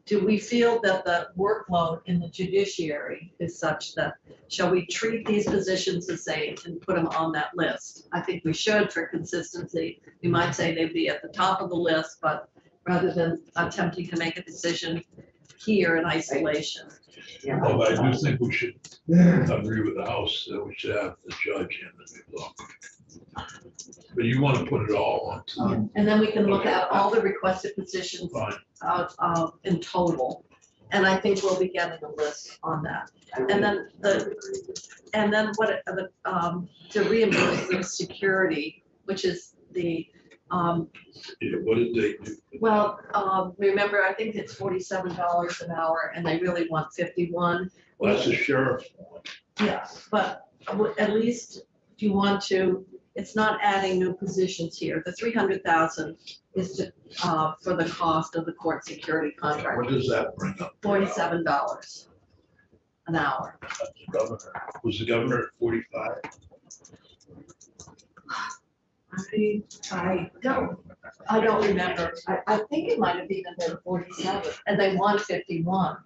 do we feel that the workload in the judiciary is such that, shall we treat these positions the same and put them on that list? I think we should for consistency. We might say they'd be at the top of the list, but rather than attempting to make a decision here in isolation. Well, I do think we should agree with the House that we should have the judge and the new law clerk. But you want to put it all on. And then we can look at all the requested positions Fine. in total. And I think we'll be getting a list on that. And then the reimbursement security, which is the, Yeah, what did they do? well, remember, I think it's $47 an hour and they really want 51. Well, that's the sheriff. Yeah, but at least if you want to, it's not adding new positions here. The 300,000 is to, for the cost of the court security contract, What does that bring up? $47 an hour. That's the governor. Was the governor at 45? I don't remember. I think it might have even been 47 and they won 51.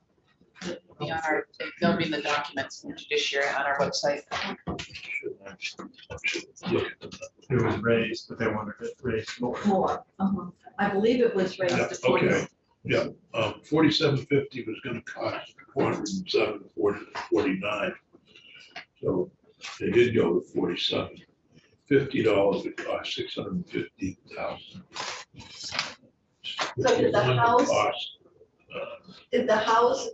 Be on our, they'll be in the documents from judiciary on our website. Should look at them. It was raised, but they wanted it raised more. More. I believe it was raised Yeah, to 40. okay. Yeah, 4750 was gonna cost 407, 49. So they did go to 47. $50 would cost 650,000. So did the house- Did the house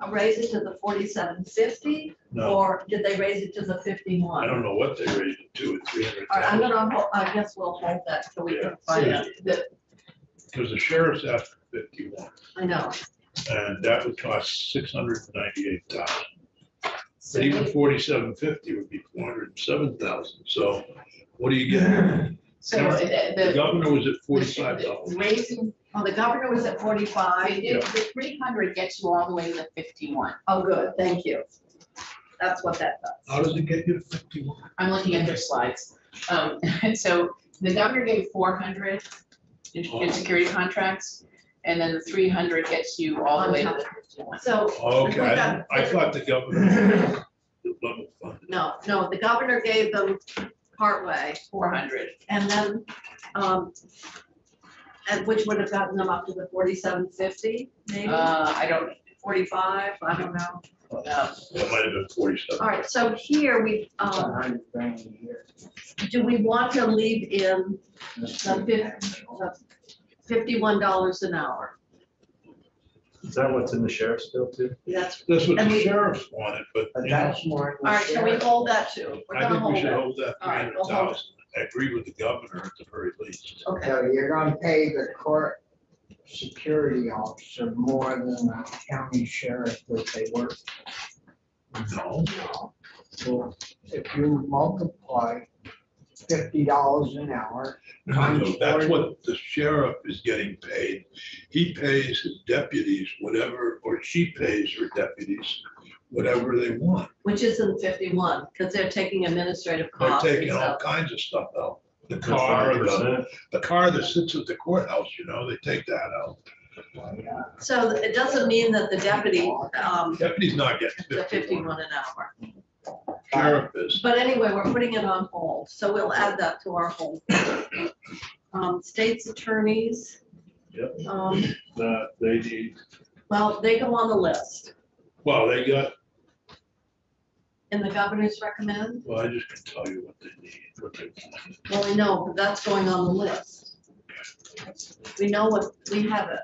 raise it to the 4750 No, or did they raise it to the 51? I don't know what they raised it to at All right, I'm 300,000. gonna, I guess we'll hold that till we Yeah. can find out. Because the sheriff's asked for 51, I know. and that would cost 698,000. But even 4750 would be 407,000, so what do you get? So The the governor was at $45. raising, Oh, the governor was at 45. I did, the 300 gets you all the way to the 51. Oh, good, thank you. That's what that does. How does it get you to 51? I'm looking at their slides. And so the governor gave 400 in security contracts, and then the 300 gets you all the way to the 51. So. Okay, I thought the governor. level funded. No, the governor gave them partway 400. and then, and which would have gotten them up to the 4750, maybe, I don't, 45, I don't know. That might have been 47. All right, so here we, do we want to leave in the $51 an hour? Is that what's in the sheriff's bill too? That's, That's what And the we- sheriffs wanted, but But you know, that's more. all right, can we hold that too? We're I gonna think we hold should it. hold that All right, we'll hold it. 300,000. I agree with the governor at the very least. Okay, So you're gonna pay the court security officer more than the county sheriff that they work. No, So if you multiply $50 an hour, no, that's what the sheriff is getting paid. He pays his deputies whatever, or she pays her deputies whatever they want. which isn't 51, because they're taking administrative They're costs and taking all stuff. kinds of stuff out. The That's car, 5%. the car that sits at the courthouse, you know, they take that out. So it doesn't mean that the deputy, Deputy's not getting the 51. 51 an hour. Sheriff is. But anyway, we're putting it on hold, so we'll add that to our hold. State's attorneys. Yep. That they need, Well, they go on the list, Well, they got, and the governors recommend, well, I just can tell you what they need, what they want. well, we know, but that's going on the list. We know what, we have it.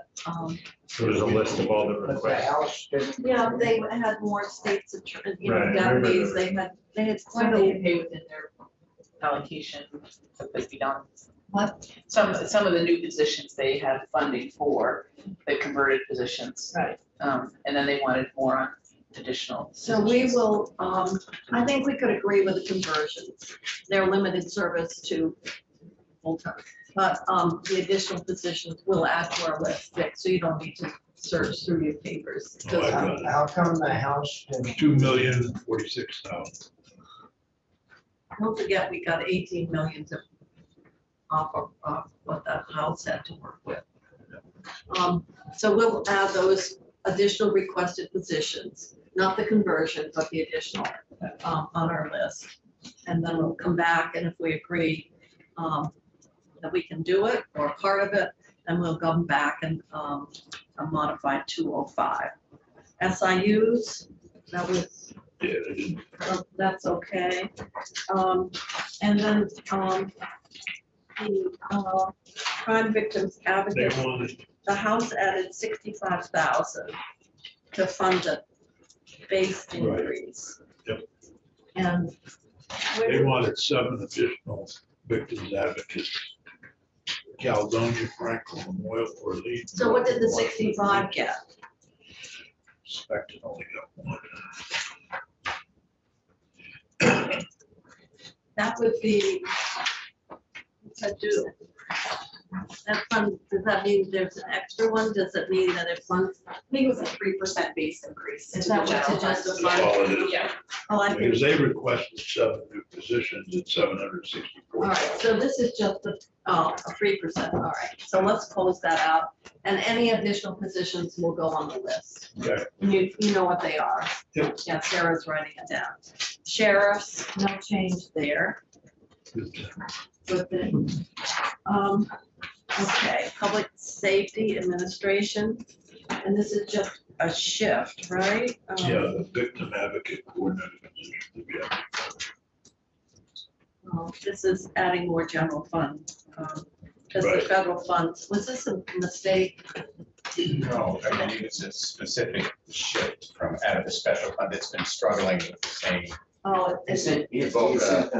there's a list of all the but the requests. house didn't. Yeah, they had more states, Right, I remember deputies, that. they had So quite they a, can pay within their allocation of $50. what? Some of the new positions they have funding for, the converted positions. Right. And then they wanted more on additional. So we will, I think we could agree with the conversions. They're limited service to full-time. But the additional positions we'll add to our list, Vic, so you don't need to search through your papers. Oh, I got it. How come the house didn't? 2,046,000. Don't forget, we got 18 million to off of what that house had to work with. So we'll add those additional requested positions, not the conversion, but the additional on our list. And then we'll come back, and if we agree that we can do it or part of it, then we'll come back and a modified 205. SIUs, that was, Yeah, they didn't. that's okay. And then the crime victims They advocate, wanted, the House added 65,000 to fund the base Right. increase. Yep. And they wanted 7 additional victims advocates. Caledonia, Franklin, Memorial, or Lee. so what did the 65 get? Suspected only got 1. That would be, what's that do? That fund, does that mean there's an extra one? Does it mean that it funds? I think it was a 3% base increase. Is to the that what to general fund. justify? That's all it is. Yeah, Oh, I think, Because they requested 7 new positions at all $764. right, so this is just a 3%, all right. So let's close that out. And any additional positions will go on the list. Okay. And you know what they are. Yep. Yeah, Sarah's writing it down. Sheriffs, no change there. Good thing. Okay, public safety administration, and this is just a shift, right? Yeah, the victim advocate coordinator position. Yeah. This is adding more general fund, because the Right. federal funds, was this a mistake? No, I believe it's a specific shift from out of the special fund that's been struggling with the same. Oh, it's, Isn't, Vote, isn't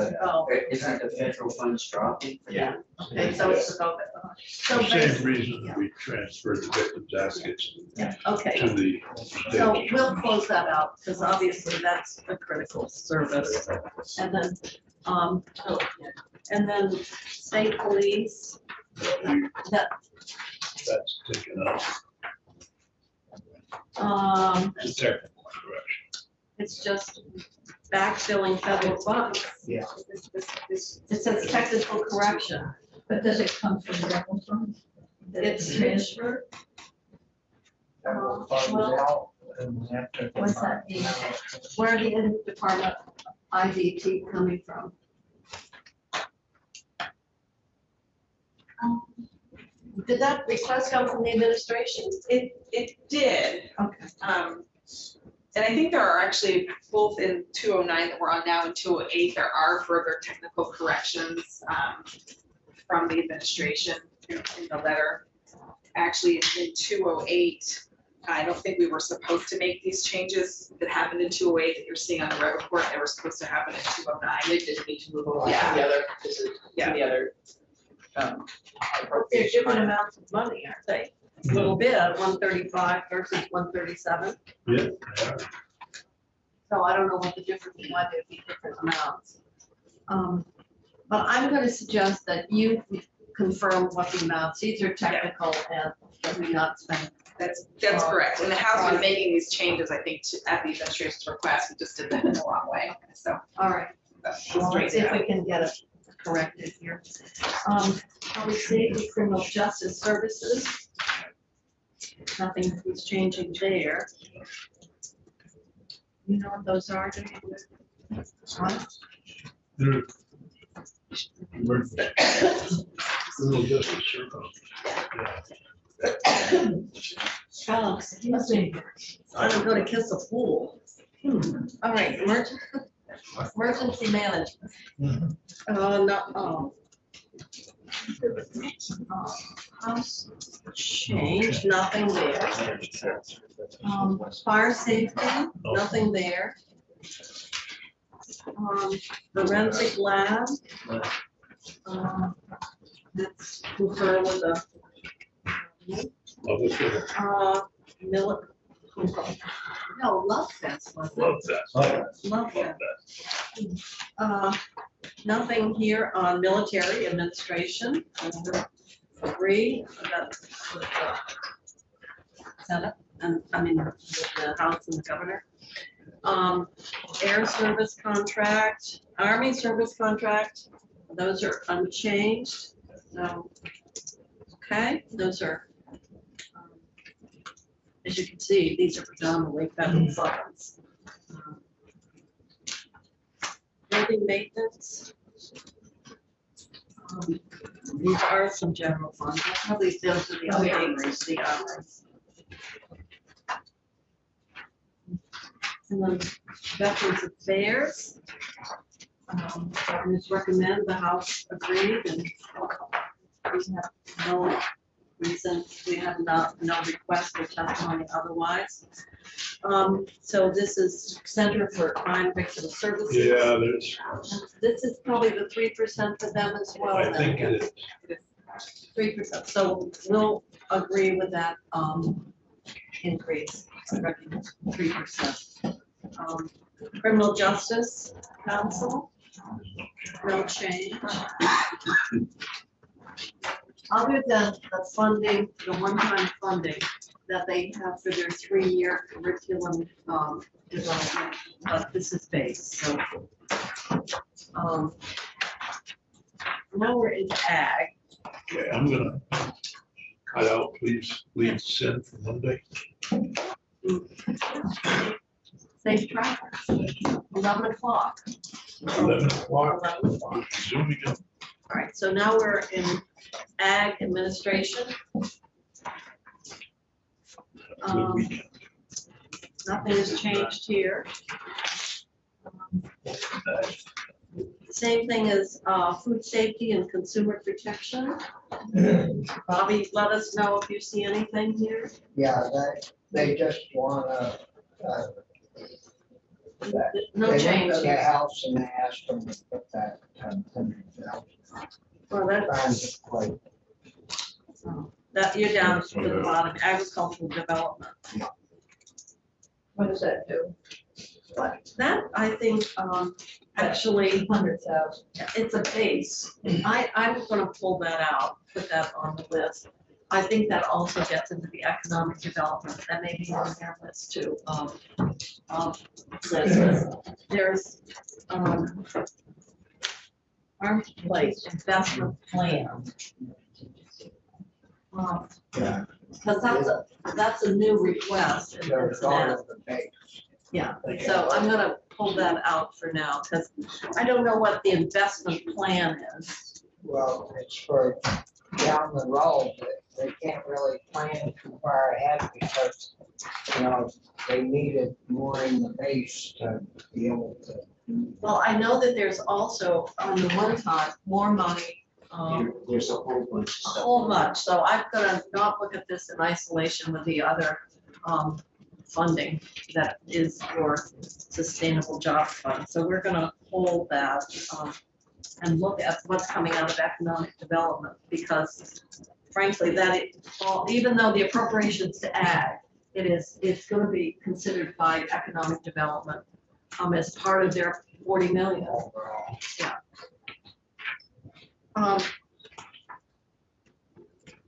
the federal funds dropping? Yeah. okay, so it's the COVID. So The same basically, reason we transferred the victims advocates yeah, okay. to the So state. we'll close that out, because obviously that's a critical service. And then state police, that, That's taken out. It's a technical correction. it's just backfilling federal funds. Yeah. It says technical correction. But does it come from the general fund? It's transfer? Federal funds well, out, and that took them What's that out. mean? Where the department IDT coming from? Did that request come from the administration? It did, Okay. and I think there are actually both in 209 that we're on now and 208, there are further technical corrections from the administration in the letter. Actually, in 208, I don't think we were supposed to make these changes that happened in 208 that you're seeing on the red report. They were supposed to happen in 209. They just need to move along to Yeah. the other, this is, to the other. They're different amounts of money, aren't they? A little bit, 135 versus 137. Yeah. So I don't know what the difference is, why there'd be different amounts. But I'm going to suggest that you confirm what the amounts, these are technical and that we not spend. That's correct. And the House was making these changes, I think, at the administration's request. We just did them in the wrong way. So All right, that's well, let's see straight if we can get it corrected here. Public safety, criminal justice services. Nothing is changing there. You know what those are? Dave? What? They're criminal justice service. Oh, excuse me. I'm gonna go to kiss a fool. All right, emergency management. No, house change, nothing there. Fire safety, nothing there. Forensic lab. Let's confer with the no, Love Fest, wasn't it? Love that. Love Fest. Nothing here on military administration. Agree that with the Senate, and I mean, with the House and the governor. Air service contract, Army service contract, those are unchanged. So, okay, those are, as you can see, these are predominantly federal funds. Building maintenance. These are some general funds. I'll probably go to the others, the others. And then Veterans Affairs. Governors recommend, the House agreed, and we have no reason, we have no request or testimony otherwise. So this is Center for Crime Victim Services. Yeah, there's, This is probably the 3% for them as well. I think it is. 3%, so we'll agree with that, increase, I reckon 3%. Criminal Justice Council, no change. Other than the funding, the one-time funding, that they have for their 3-year curriculum development, but this is base, so. Now we're in ag. Okay, I'm gonna cut out, please, send for Monday. Safe travels. 11 o'clock. 11 o'clock, 11 o'clock. zooming in. All right, so now we're in ag administration. Good weekend. Nothing has changed here. Same thing as food safety and consumer protection. Bobby, let us know if you see anything here. Yeah, they just wanna, No they change. went to the house and they asked them to put that 10,000. Well, Sounds quite, that you're down to the bottom, agricultural development. What does that do? That, I think, actually, 100,000. it's a base. I'm gonna pull that out, put that on the list. I think that also gets into the economic development, that may be on their list too. There's, marketplace investment plan. yeah, Because that's a new request. and they're it's an gone ask. of the base. Yeah, so I'm gonna pull that out for now, because I don't know what the investment plan is. Well, it's for down the road, they can't really plan too far ahead because, they needed more in the base to be able to. Well, I know that there's also, on the one time, more money, There's a whole bunch of a stuff. whole bunch, so I'm gonna not look at this in isolation with the other, funding that is for sustainable job fund. So we're gonna hold that, and look at what's coming out of economic development, because frankly, even though the appropriations to ag, it's gonna be considered by economic development, as part of their 40 million. Overall.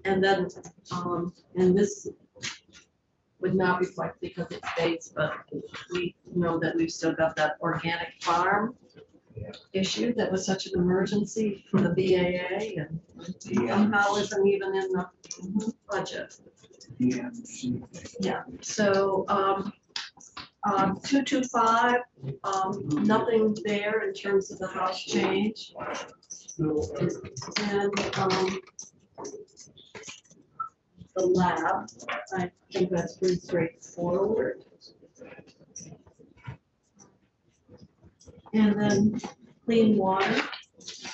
And then, and this would not reflect because it's base, but we know that we've still got that organic farm Yeah. issue that was such an emergency for the BAA and somehow isn't even in the budget. Yeah. Yeah, so, 225, nothing there in terms of the house change. And, the lab, I think that's pretty straightforward. And then clean water, Is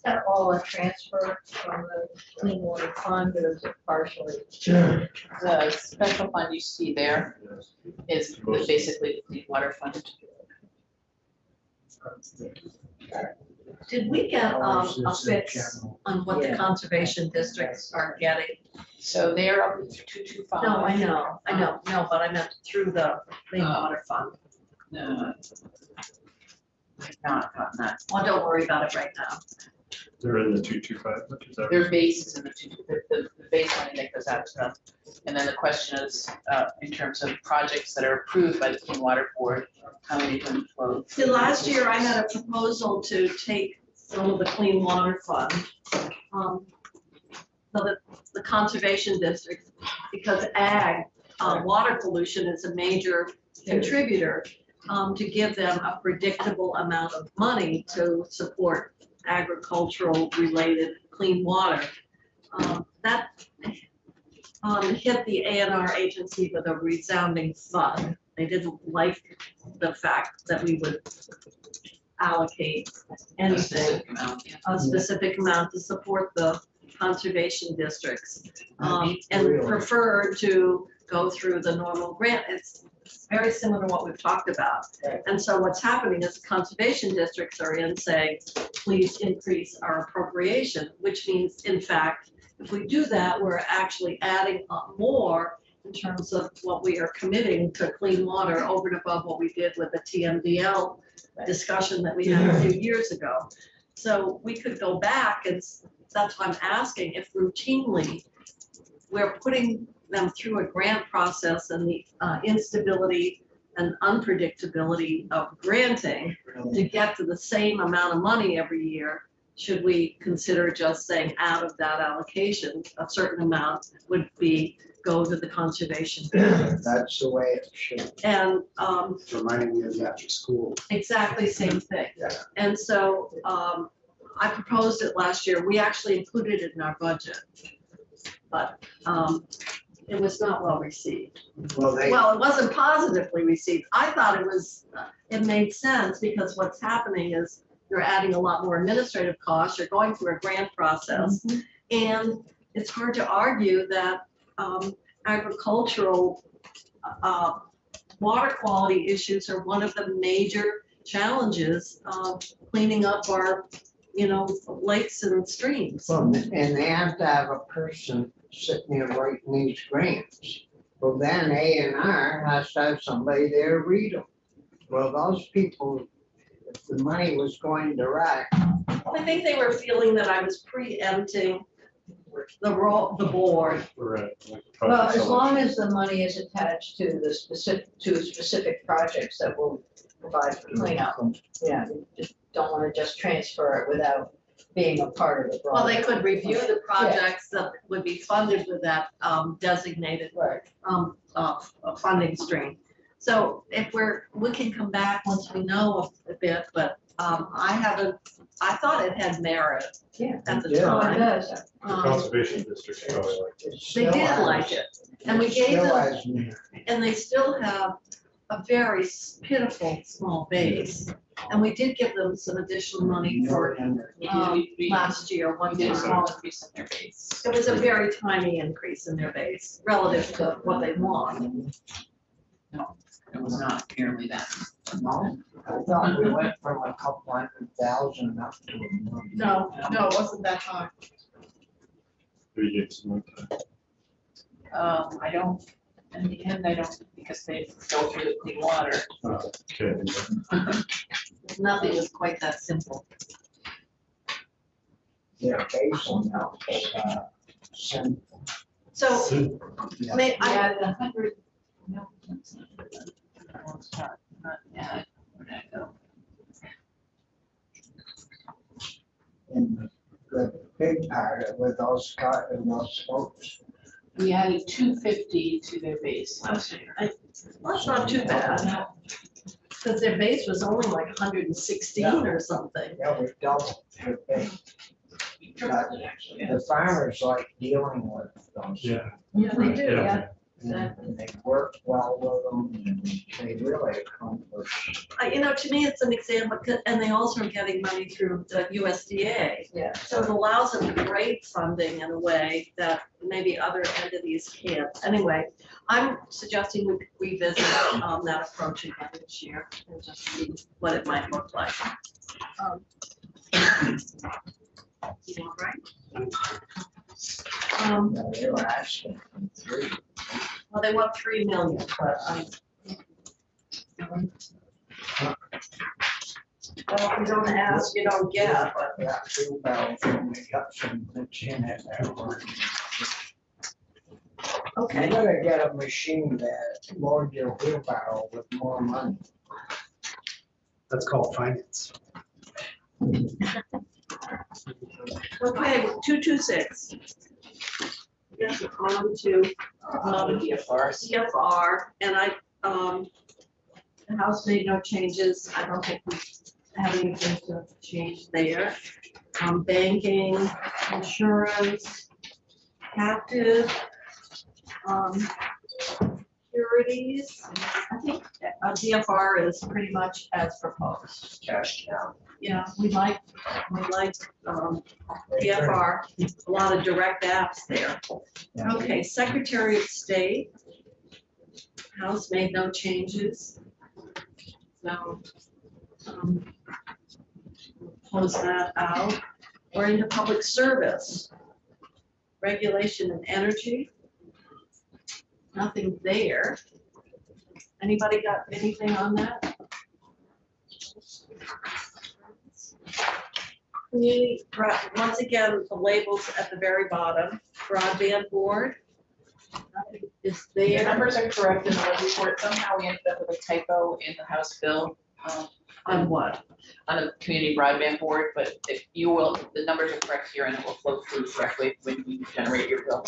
that all a transfer from the clean water fund or is it partially? The special fund you see there is basically the clean water fund. did we get a This is fix general. on what the Yeah. conservation districts are getting? So they're up to 225. No, I know, no, but I meant through the clean water fund. No. I've not gotten that. Well, don't worry about it right now. They're in the 225, which is Their base is in the base money that goes out to them. And then the question is, in terms of projects that are approved by the Clean Water Board, how many of them flow? See, last year I had a proposal to take some of the clean water fund, so that the conservation districts, because ag, water pollution is a major contributor, to give them a predictable amount of money to support agricultural related clean water. That hit the ANR agency with a resounding thud. They didn't like the fact that we would allocate anything, a specific amount to support the conservation districts. And prefer to go through the normal grant. It's very similar to what we've talked about. And so what's happening is the conservation districts are in saying, please increase our appropriation, which means, in fact, if we do that, we're actually adding up more in terms of what we are committing to clean water over and above what we did with the TMDL discussion that we had a few years ago. So we could go back, and that's why I'm asking if routinely we're putting them through a grant process and the instability and unpredictability of granting to get to the same amount of money every year, should we consider just saying out of that allocation, a certain amount would go to the conservation? That's the way it should. And Reminding me of the after school. exactly same thing. Yeah. And so I proposed it last year. We actually included it in our budget. But it was not well received. Well, they, Well, it wasn't positively received. I thought it made sense because what's happening is you're adding a lot more administrative costs, you're going through a grant process. And it's hard to argue that agricultural water quality issues are one of the major challenges of cleaning up our, lakes and streams. well, and they have to have a person sitting there writing these grants. Well, then A&R has to have somebody there to read them. Well, those people, if the money was going direct, I think they were feeling that I was preempting the board. Right. Well, as long as the money is attached to the specific projects that will provide for cleanup. Yeah, you just don't want to just transfer it without being a part of the Well, they project. could review the projects that would be funded with that designated Right. funding stream. So we can come back once we know a bit, but I thought it had merit Yeah. at the Yeah. Oh, it time. does. The conservation district probably like it They still did has- like it, and we it gave still them, has merit. and they still have a very pitiful small base. And we did give them some additional money for last year, one We did a time. small increase in their base. It was a very tiny increase in their base relative to what they want. It was not nearly that. No, I thought we went from a couple 100,000 up to $1 million. No, it wasn't that high. I don't, in the end, I don't, because they go through the clean water. Okay. Nothing was quite that simple. Their basin now is sinful. So, I mean, Yeah, the 100, no, that's not good. That one's not bad. Where'd that go? And the big part of it, those folks, We added 250 to their base last year. that's not too bad, because their base was only like 116 or something. yeah, we doubled their base. But the farmers like dealing with those. Yeah. Yeah, they do, Yeah. And they work well with them, and they really accomplish. To me, it's an example, and they also are getting money through the USDA. Yeah. So it allows them to rate funding in a way that maybe other entities can't. Anyway, I'm suggesting we revisit that approach again this year and just see what it might look like. You all right? They were asking for 3. Well, they want 3 million, but well, if you don't ask, you don't get, but That wheelbarrow thing, they got some glitch in it there. You okay. gotta get a machine that load your wheelbarrow with more money. That's called finance. Okay, 226. Yes, on to CFR, and the House made no changes. I don't think we have anything to change there. Banking, insurance, captive, securities. I think DFR is pretty much as proposed. Cash cow. Yeah, we like DFR, a lot of direct apps there. Okay, Secretary of State. House made no changes. So, close that out. We're into public service. Regulation and energy. Nothing there. Anybody got anything on that? Community, once again, the labels at the very bottom, broadband board, Nothing is The there. numbers are correct in the web report. Somehow we ended up with a typo in the House bill On what? on the community broadband board, but if you will, the numbers are correct here and it will flow through correctly when you generate your bill.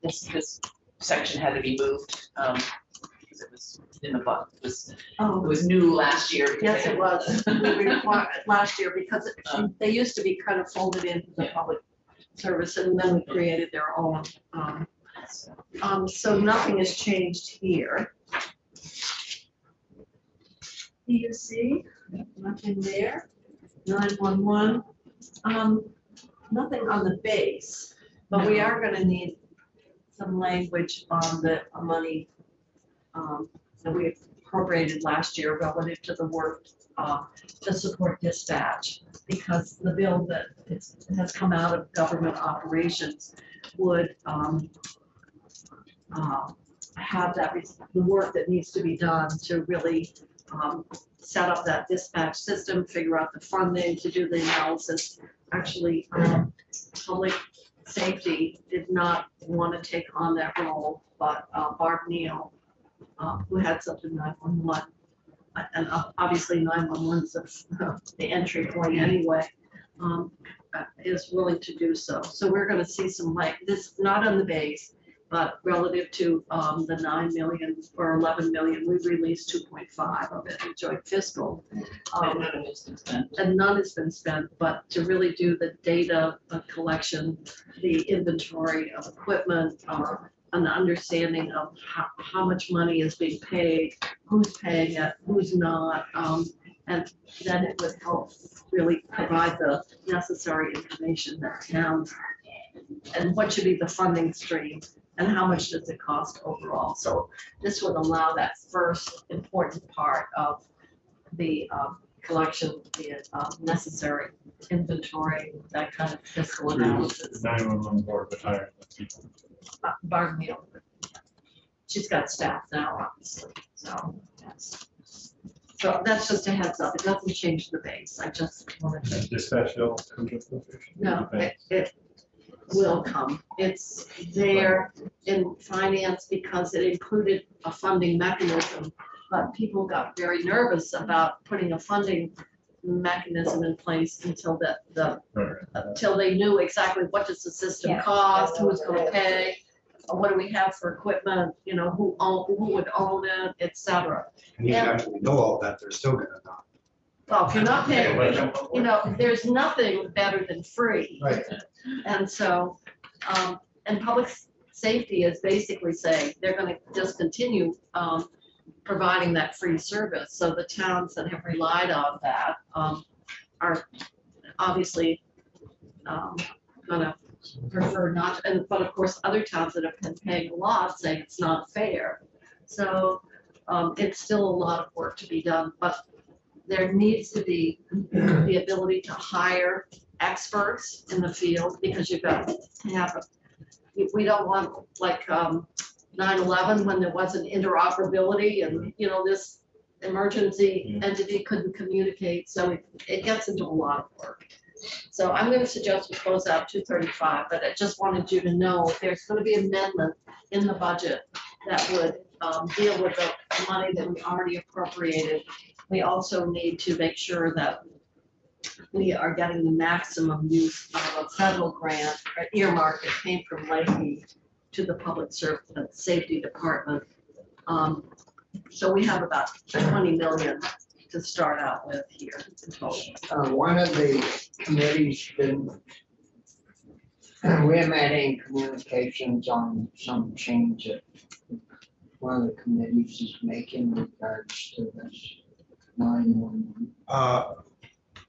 This section had to be moved, because it was in the book. It Oh, was new last year. because yes, they it had- was. We required it last year because they used to be kind of folded into the public service and then we created their own. So nothing has changed here. PUC, nothing there. 911, nothing on the base, but we are gonna need some language on the money that we appropriated last year relative to the work to support dispatch. Because the bill that has come out of government operations would have the work that needs to be done to really set up that dispatch system, figure out the funding to do the analysis. Actually, public safety did not want to take on that role, but Barb Neal, who had something 911, and obviously 911 is the entry point anyway, is willing to do so. So we're going to see some this, not on the base, but relative to the 9 million or 11 million, we released 2.5 of it in joint fiscal. And none of it's been spent. And none has been spent, but to really do the data collection, the inventory of equipment, an understanding of how much money is being paid, who's paying it, who's not, and then it would help really provide the necessary information that towns, and what should be the funding stream, and how much does it cost overall. So this would allow that first important part of the collection, the necessary inventory, that kind of fiscal analysis. 911 board retired people. Barb Neal. She's got staff now, obviously, so yes. So that's just a heads up. It doesn't change the base. I just wanted to. Dispatch bill. No, it will come. It's there in finance because it included a funding mechanism, but people got very nervous about putting a funding mechanism in place until until they knew exactly what does the system Yeah. cost, who's gonna pay, what do we have for equipment, who would own it, et cetera. And even after we know all that, they're still gonna not. Well, if you're not paying, there's nothing better than free. Right. And so, and public safety is basically saying they're gonna just continue providing that free service. So the towns that have relied on that are obviously gonna prefer not, but of course, other towns that have been paying a lot say it's not fair. So it's still a lot of work to be done, but there needs to be the ability to hire experts in the field because you've got to have, we don't want like 9/11 when there wasn't interoperability and, this emergency entity couldn't communicate. So it gets into a lot of work. So I'm going to suggest we close out 235, but I just wanted you to know if there's going to be amendment in the budget that would deal with the money that we already appropriated. We also need to make sure that we are getting the maximum use of a federal grant or earmark that came from Leahy to the Public Safety Department. So we have about 20 million to start out with here in total. One of the committees been, we haven't had any communications on some change that one of the committees is making in regards to this 911.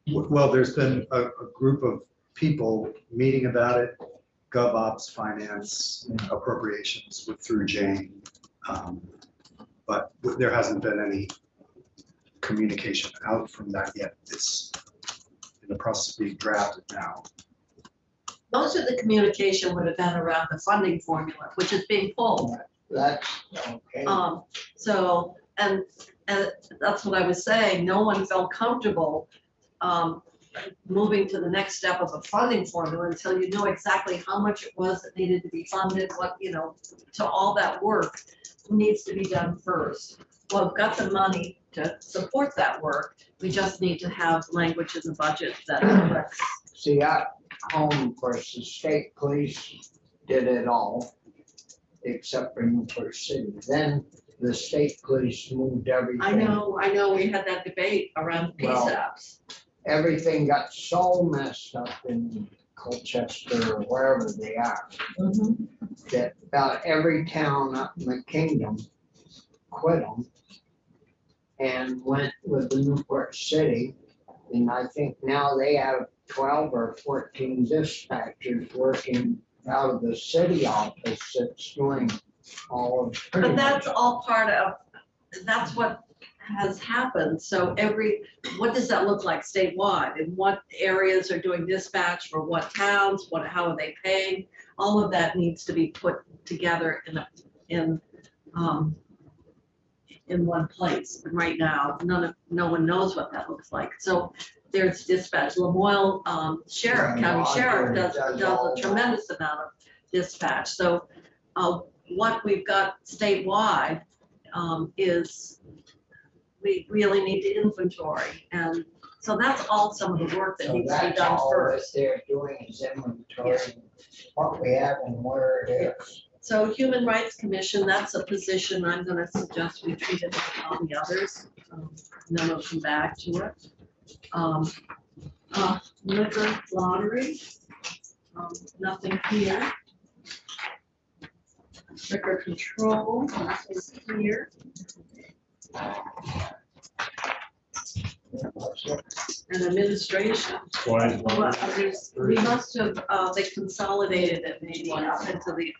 Well, there's been a group of people meeting about it, GovOps, Finance, Appropriations through Jane. But there hasn't been any communication out from that yet. It's in the process of being drafted now. Most of the communication would have been around the funding formula, which is being pulled. That's okay. So, and that's what I was saying, no one felt comfortable moving to the next step of a funding formula until you know exactly how much it was that needed to be funded, what, so all that work needs to be done first. Well, we've got the money to support that work, we just need to have language in the budget that reflects. See, at home, of course, the state police did it all, except for Newport City. Then the state police moved everything. I know, we had that debate around Well, PSAPs. Everything got so messed up in Colchester or wherever they are, that about every town up in the kingdom quit them and went with the Newport City. And I think now they have 12 or 14 dispatchers working out of the city office that's doing all of. pretty But that's much- all part of, that's what has happened. So what does that look like statewide? And what areas are doing dispatch for what towns, how are they paying? All of that needs to be put together in one place. And right now, no one knows what that looks like. So there's dispatch. Lamoille Sheriff, County Sheriff does a tremendous amount of dispatch. So what we've got statewide is we really need to inventory. And so that's all some of the work that So needs to be that's done all that first. they're doing is inventory, what we have and where it is. So Human Rights Commission, that's a position I'm gonna suggest we treat it like all the others. Then we'll come back to it. Liquor lottery, nothing here. Liquor control, nothing here. And administration. Why is one? Well, we must have, they consolidated it maybe up into the,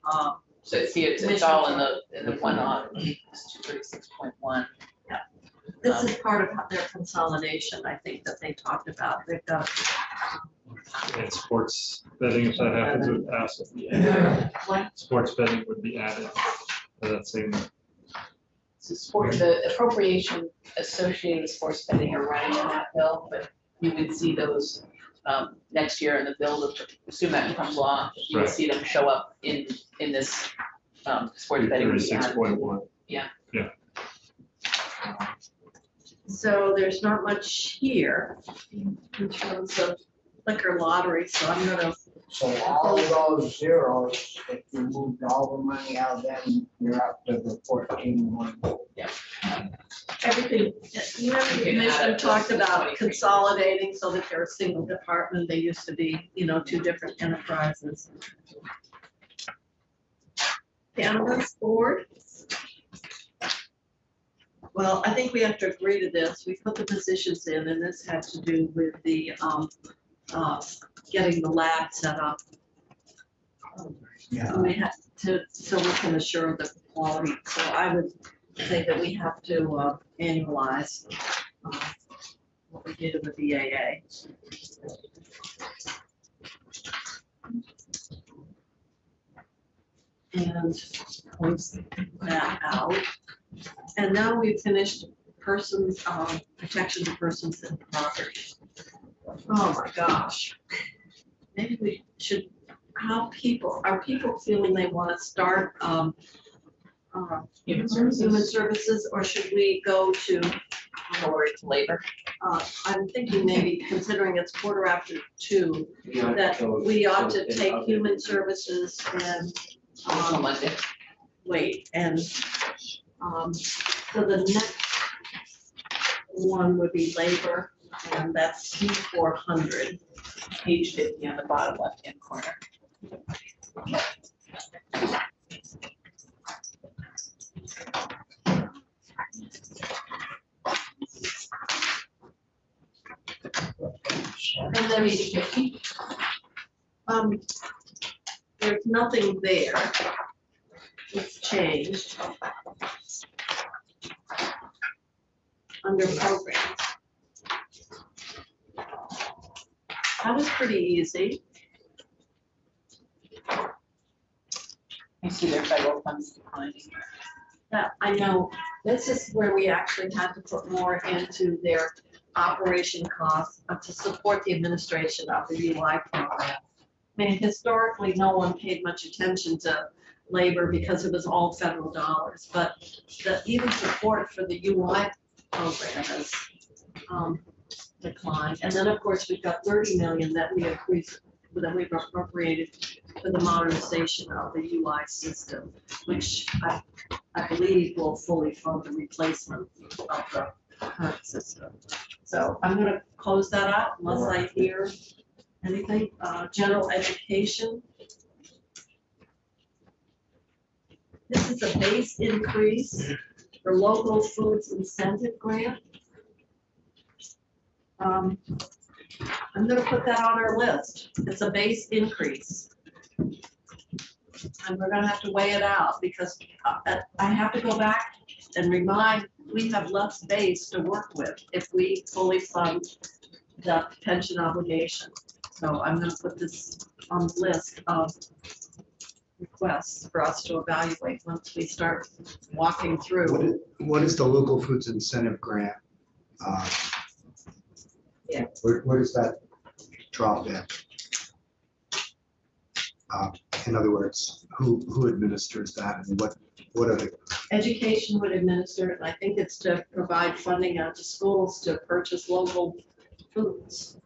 So see, it's all in the one on, it's 236.1. this is part of their consolidation, I think, that they talked about. They've got, And sports betting, if that happens, would pass. what, Sports betting would be added to that same. So the appropriation associated with sports betting are running in that bill, but you would see those next year in the bill, assume that becomes law, you would Right. see them show up in this sports betting. would be added. 36.1. so there's not much here in terms of liquor lottery, so I'm gonna, So all those zeros, if you moved all the money out of them, you're up to the 14.1. everything, you remember the commission talked about consolidating so that they're a single department. They used to be, two different enterprises. Cannabis board. Well, I think we have to agree to this. We put the positions in, and this had to do with the, getting the lab set up. Yeah. And we have to, so we can assure the quality. So I would say that we have to annualize what we did with the AA. And close that out. And now we've finished persons, protection to persons and property. Oh my gosh. Maybe we should, are people feeling they want to start Human human services, services, or should we go to, or labor. I'm thinking maybe considering it's 2:15, that So- we ought so to then take other- human services and, On Monday. wait, and, so the next one would be labor, and that's C400. Page 50 on the bottom left-hand corner. And then there's nothing there. It's changed. Under programs. That was pretty easy. You see their federal funds declining. That, I know, this is where we actually had to put more into their operation costs to support the administration of the UI program. I mean, historically, no one paid much attention to labor because it was all federal dollars, but even support for the UI program has declined. And then, of course, we've got 30 million that we've appropriated for the modernization of the UI system, which I believe will fully fund the replacement of the current system. So I'm gonna close that out unless I hear anything. General education. This is a base increase for local foods incentive grant. I'm gonna put that on our list. It's a base increase. And we're gonna have to weigh it out because I have to go back and remind, we have less base to work with if we fully fund the pension obligation. So I'm gonna put this on the list of requests for us to evaluate once we start walking through. What is the local foods incentive grant? Yeah. Where does that drop in? In other words, who administers that and what are the? Education would administer it, and I think it's to provide funding out to schools to purchase local foods.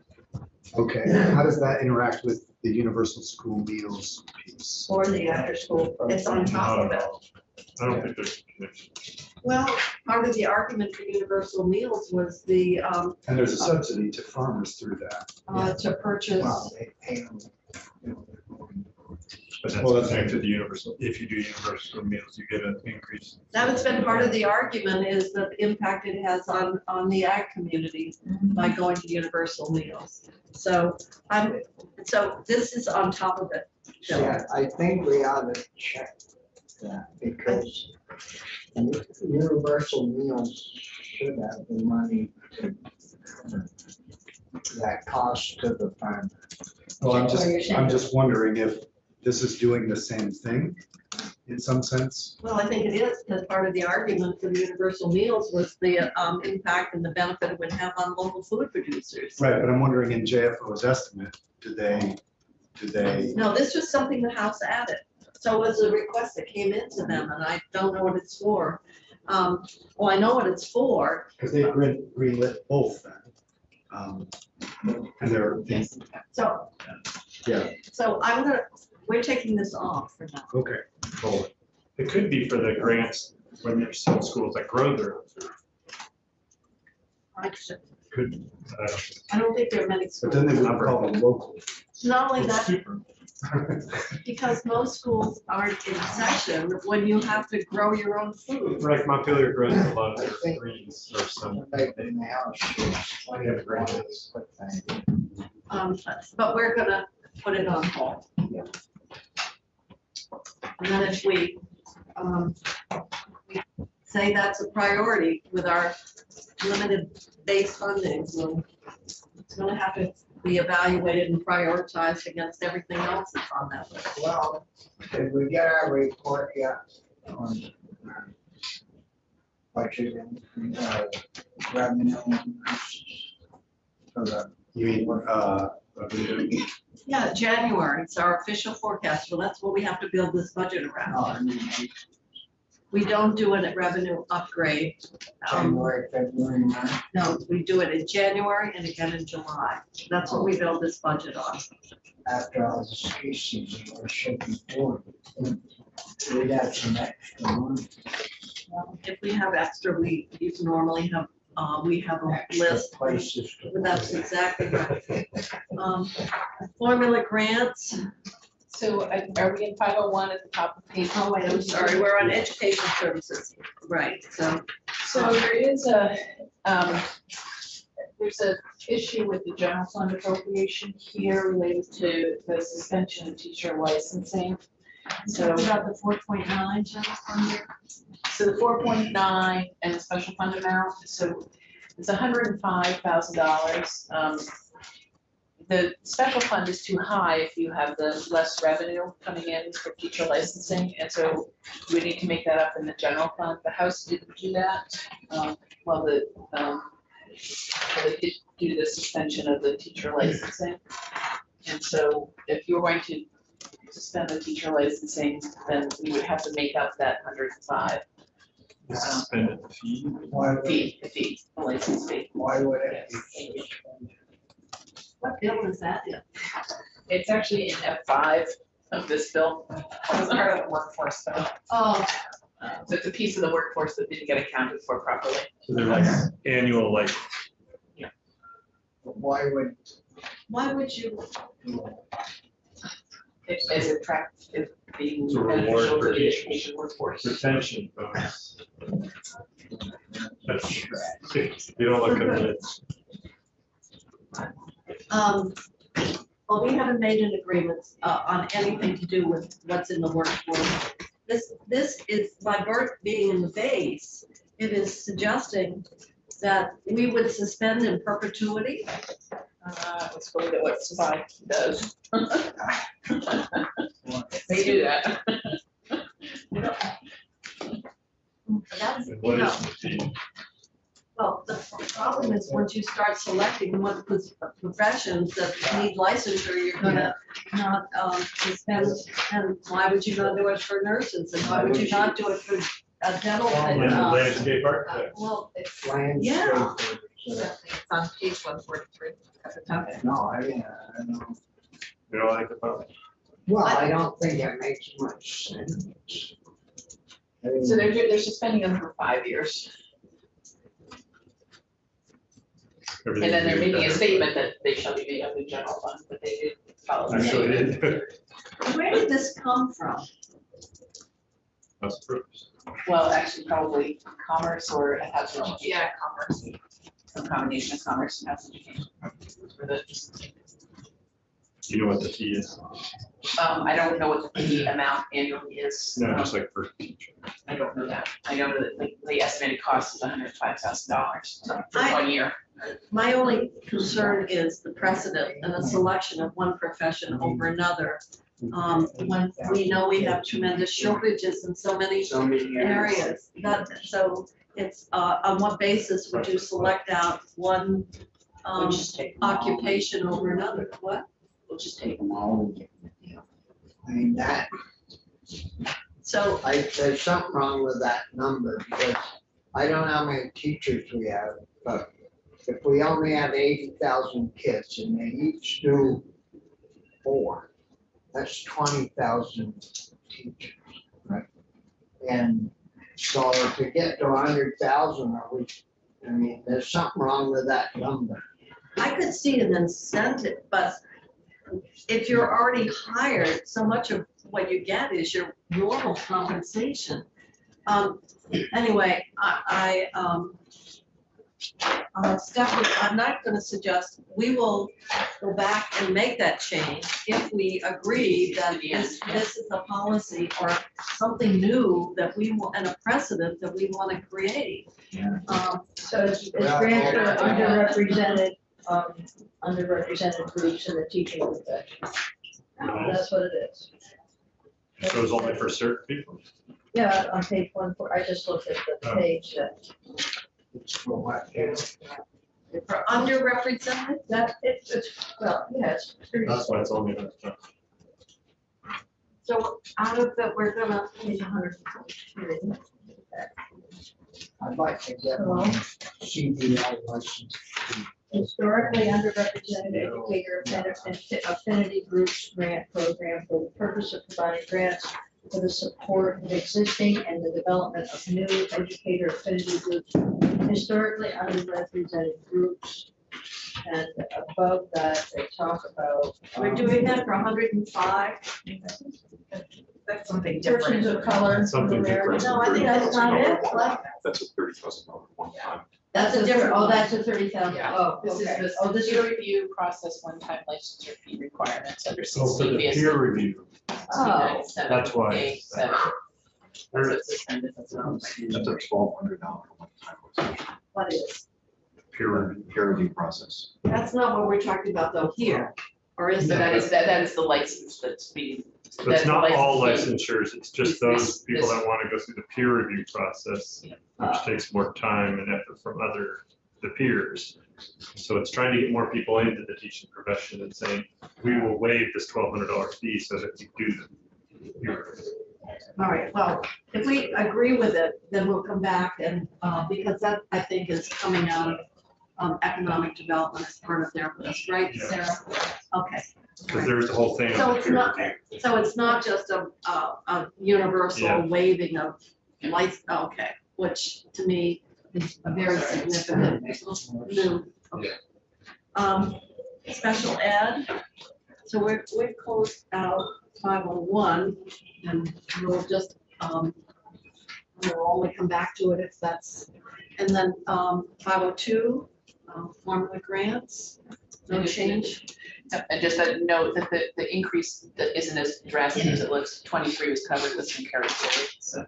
Okay, how does that interact with the universal school meals piece? Or the after school, it's on top of it. I don't think there's a connection. Well, part of the argument for universal meals was the, And there's a subsidy to farmers through that. to purchase. Well, they pay them, But Well, that's that's- connected to universal. If you do universal meals, you get an increase. That has been part of the argument, is the impact it has on the ag community by going to universal meals. So so this is on top of it. Jill. yeah, I think we ought to check that because universal meals should have the money to cover that cost to the farmer. Well, What you're saying. I'm just wondering if this is doing the same thing in some sense. Well, I think it is, because part of the argument for the universal meals was the impact and the benefit it would have on local food producers. Right, but I'm wondering in JFO's estimate, do they? No, this was something the House added. So it was a request that came into them, and I don't know what it's for. Well, I know what it's for. Because they greenlit both then. And they're, So, yeah, so we're taking this off for now. okay. Cool. It could be for the grants when there's some schools that grow their own food. Could, I don't think there are many But schools. then they would call them local. Not only it's that, super. because most schools aren't in session when you have to grow your own food. Like Montpelier grows a lot of I their think- greens or some. They now should explain Yeah, the grant why is. they put that. But we're gonna put it on hold. Yeah. And then if we say that's a priority with our limited base funding, so it's gonna have to be evaluated and prioritized against everything else that's on that list. Well, did we get our report yet on budget and revenue increases for the? You mean, Yeah, January, it's our official forecast, well, that's what we have to build this budget around. We don't do a revenue upgrade. January, February, March. No, we do it in January and again in July. That's what we build this budget on. After all the ski season, we should be doing. We'd have some extra money. If we have extra, we normally have, we have a Extra list. places to. That's exactly right. Formula grants. So are we in 501 at the top of page? Oh, wait, I'm sorry, we're on education services. Right, so. So there is there's a issue with the general fund appropriation here related to the suspension of teacher licensing. So About the 4.9 general fund. So the 4.9 and the special fund amount, so it's $105,000. The special fund is too high if you have the less revenue coming in for teacher licensing, and so we need to make that up in the general fund. The House didn't do that. Well, due to the suspension of the teacher licensing. And so if you were going to suspend the teacher licensing, then we would have to make up that 105 Suspended fee. Why would, the license fee. why would it be? What bill is that in? It's actually in F5 of this bill. It was part of the workforce, though. Oh, So it's a piece of the workforce that didn't get accounted for properly. So they're like annual, like, Why would, why would you? As it tracks, it being It's a reward beneficial for to the teachers. education workforce. retention bonus. That's, you don't look at it. Well, we haven't made an agreement on anything to do with what's in the workforce. This is, by Bert being in the base, it is suggesting that we would suspend in perpetuity. Let's look at what society does. They do that. That's, And you what know, is the fee? well, the problem is once you start selecting what professions that need licensure, you're gonna not suspend. And why would you not do it for nurses? And why would you not do it for dental? and, Landscape architect. Well, it's, landscape? It's on page 143 at the top. No, I don't know. You don't like the phone? Well, I don't think it makes much sense. I mean, So they're suspending them for 5 years. And then they're making a statement that they shall be made up in general fund, but they did follow. the Actually, statement. it where did this come from? That's proofs. Well, actually, probably commerce or it has education, Yeah, commerce. some combination of commerce and health education. For the- You know what the fee is? I don't know what the fee amount annually is. No, just like for teacher. I don't know that. I know that the estimated cost is $105,000 for I- 1 year. My only concern is the precedent and the selection of one profession over another. When we know we have tremendous shortages in so many So many areas. areas, so it's, on what basis would you select out one We'll just take them all. occupation over another? What? We'll just take them all and give them a deal. I mean, that, So, there's something wrong with that number because I don't know how many teachers we have, but if we only have 80,000 kids and they each do 4, that's 20,000 teachers, right? And so to get to 100,000, I mean, there's something wrong with that number. I could see an incentive, but if you're already hired, so much of what you get is your normal compensation. Anyway, Stephanie, I'm not gonna suggest, we will go back and make that change if we agree that this is a policy or something new that we want, and a precedent that we wanna create. So it's grant for underrepresented groups in the teaching profession. That's what it is. So it's only for certain people? Yeah, on page 1, I just looked at the page that, It's for what, yeah. For underrepresented, it's, well, yes. That's why it's only that. so out of that, we're gonna page 143. I'd like to get my CDL license. Historically underrepresented educator affinity groups grant program for the purpose of providing grants for the support of existing and the development of new educator affinity groups, historically underrepresented groups. And above that, they talk about. We're doing that for 105. That's something different. Persons of color. Something different. No, I think that's not it. What? That's a $30,000 one time. That's a different, Oh, that's a 30,000. Yeah. Oh, This is okay. the, Oh, this peer is, review process one-time licensure fee requirements under So for 16 the VS. peer review, oh, that's why. A7. That's what's suspended, that's not. That's a $1,200 one-time what is? peer review process. That's not what we're talking about though here, or is So it? that is the license that's being. So that's it's the not all license licensures, it's just This- those this- people this- that want to go through the peer review process, Yeah. which takes more time and effort from other the peers. So it's trying to get more people into the teaching profession and saying, we will waive this $1,200 fee so that you do the. All right, well, if we agree with it, then we'll come back and, because that, I think, is coming out of economic development as part of their list, right, Yeah. Sarah? Okay. Because there's the whole thing. So on the it's peer not- review. So it's not just a universal Yeah. waiving of license, okay, which to me is a very significant move. Okay. Special ed, so we've closed out 501 and we'll just, we'll only come back to it if that's, and then 502, formula grants, no change. And just a note that the increase that isn't as drastic as it looks, 23 was covered with some carry forward, so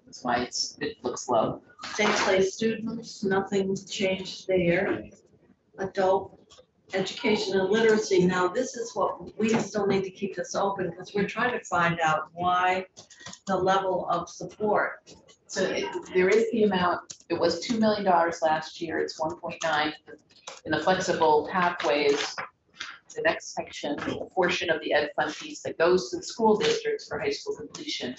that's why it looks low. Same place students, nothing changed there. Adult education and literacy, now this is what, we still need to keep this open because we're trying to find out why the level of support. So there is the amount, it was $2 million last year, it's 1.9. In the flexible pathways, the next section, a portion of the ed fund piece that goes to the school districts for high school completion.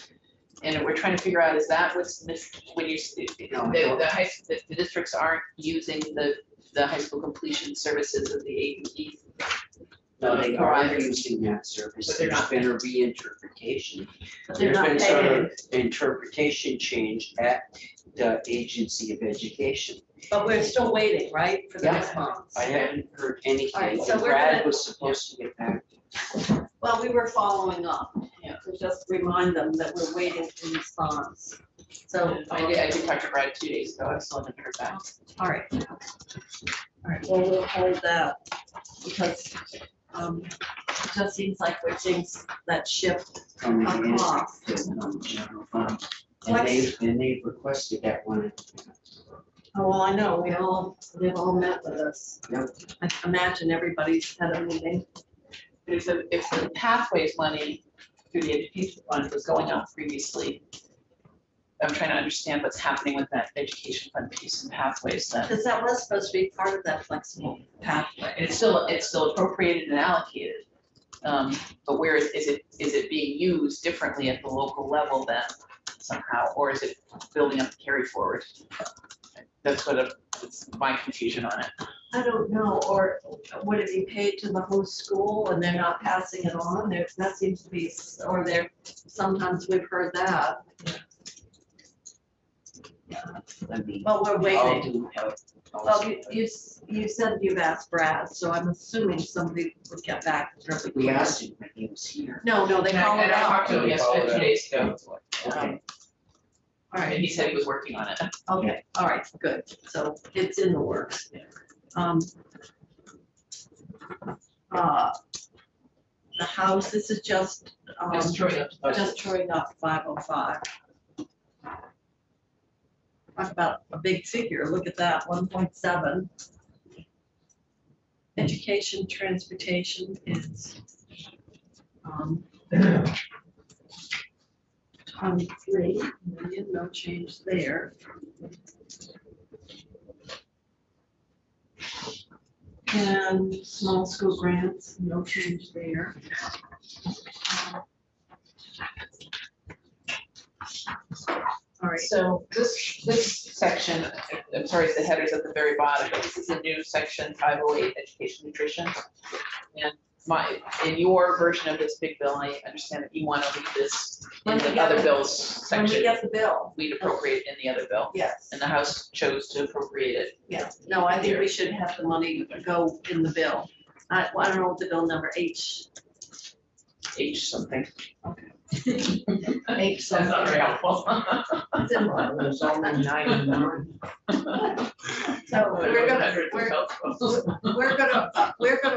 And we're trying to figure out, is that what's missed when you, the districts aren't using the high school completion services of the AED? No, they are providers. using that service. But they're There's not been a reinterpretation. But they're There's not been sort paying. of interpretation change at the Agency of Education. But we're still waiting, right, for the Yeah. response? I haven't heard All anything. right, so and we're Brad gonna- was supposed to get back. Well, we were following up, Yeah. to just remind them that we're waiting for response. So, I did talk to Brad 2 days ago, I still haven't heard back. all right. All right, well, we'll hold that because it just seems like we're seeing that shift From the across. general fund. And they've requested that one. Oh, well, I know, they've all met with us. Yep. I imagine everybody's had a meeting. But if the pathways money through the education fund was going out previously, I'm trying to understand what's happening with that education fund piece and pathways then. Because that was supposed to be part of that flexible pathway. And it's still appropriated and allocated. But where is it being used differently at the local level then somehow, or is it building up the carry forward? That's it's my confusion on it. I don't know, or would it be paid to the host school and they're not passing it on? That seems to be, or sometimes we've heard that. I mean, Well, we're all waiting. do have. Well, you said you've asked Brad, so I'm assuming somebody would get back really We quick. asked him when he was here. No, they And called I it talked to out. him yesterday, 2 days ago, Okay. All and right, he said he was working on it. okay, all right, good. So it's in the works. The house, this is just, Just throwing up. just touring up 505. Talk about a big figure, look at that, 1.7. Education, transportation is 23 million, no change there. And small school grants, no change there. All right, So this section, I'm sorry, the header's at the very bottom, but this is a new section 508, education nutrition. And in your version of this big bill, I understand that you want to leave this in When we the get other the- bills when we section. get the bill, We'd appropriate in the other bill, yes, and the House chose to appropriate it. yes. No, I think we should have the money go in the bill. I don't know what the bill number, H something. H That's not something. very helpful. It's in one. There's only 99. So we're gonna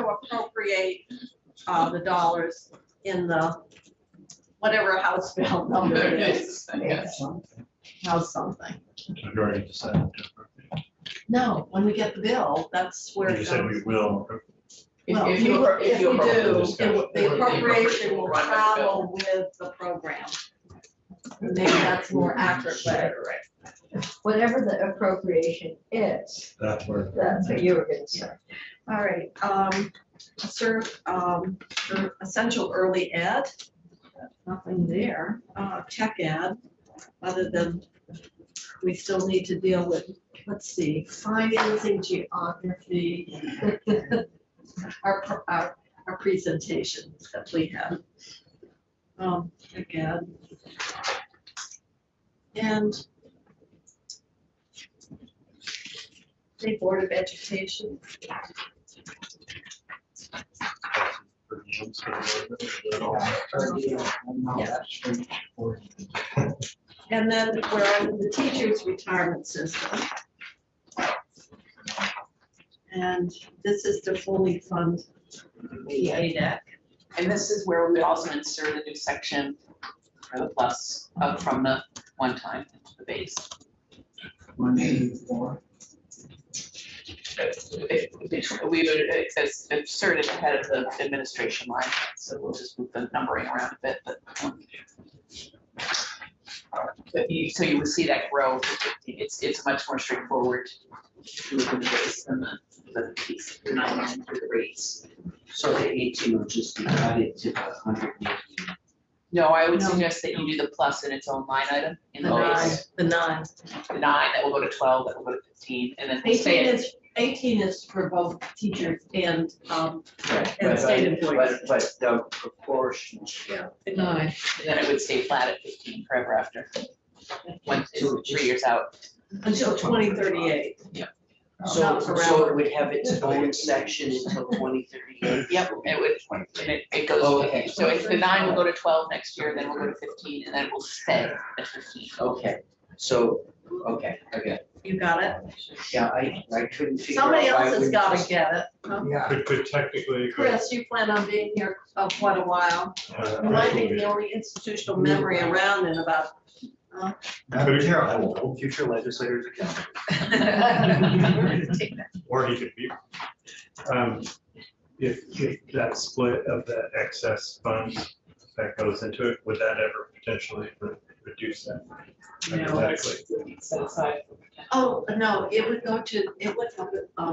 appropriate the dollars in the whatever House bill number it is. House something. We've already decided to appropriate. No, when we get the bill, that's where You it said we goes. will. Well, If you do, appropriate, the appropriation will run with the bill. travel with the program. Maybe that's more accurate way. Whatever the appropriation is, That's where. that's what you were gonna say. All right, essential early ed, nothing there. Tech ed, other than we still need to deal with, let's see, financing, geography. Our presentations that we have. Tech ed. And the Board of Education. And then we're on the teachers' retirement system. And this is to fully fund the ADEC. And this is where we would also insert a new section for the plus up from the one time into the base. 184. We would, it says inserted ahead of the administration line, so we'll just move the numbering around a bit, but. So you would see that grow, it's much more straightforward to move in the base than the piece, the 9 through the rates. So the 18 will just be added to the 180. No, I would No. suggest that you do the plus in its own line item in the The nine, base. the nine. The 9, that will go to 12, that will go to 15, and then we'll 18 say. 18 is for both teachers and Right, And state employees. But the proportion. the nine. And then it would stay flat at 15 forever after. Once So it's 3 years out. Until 2038. So, Not so forever. it would have its own section until 2038. Yep, it would, and it goes, Okay. so if the 9 will go to 12 next year, then we'll go to 15, and then it will stay at 15. Okay, so, okay, You got it? yeah, I couldn't figure out. Somebody why else has we got to just- get it. Huh? Yeah, Could technically. Chris, you plan on being here quite a while. You might be the only institutional memory around in about. Madam Chair, I will hold future legislators accountable. Or he could be. If that split of the excess funds that goes into it, would that ever potentially reduce that? Hypothetically. Set aside. Oh, no, it would go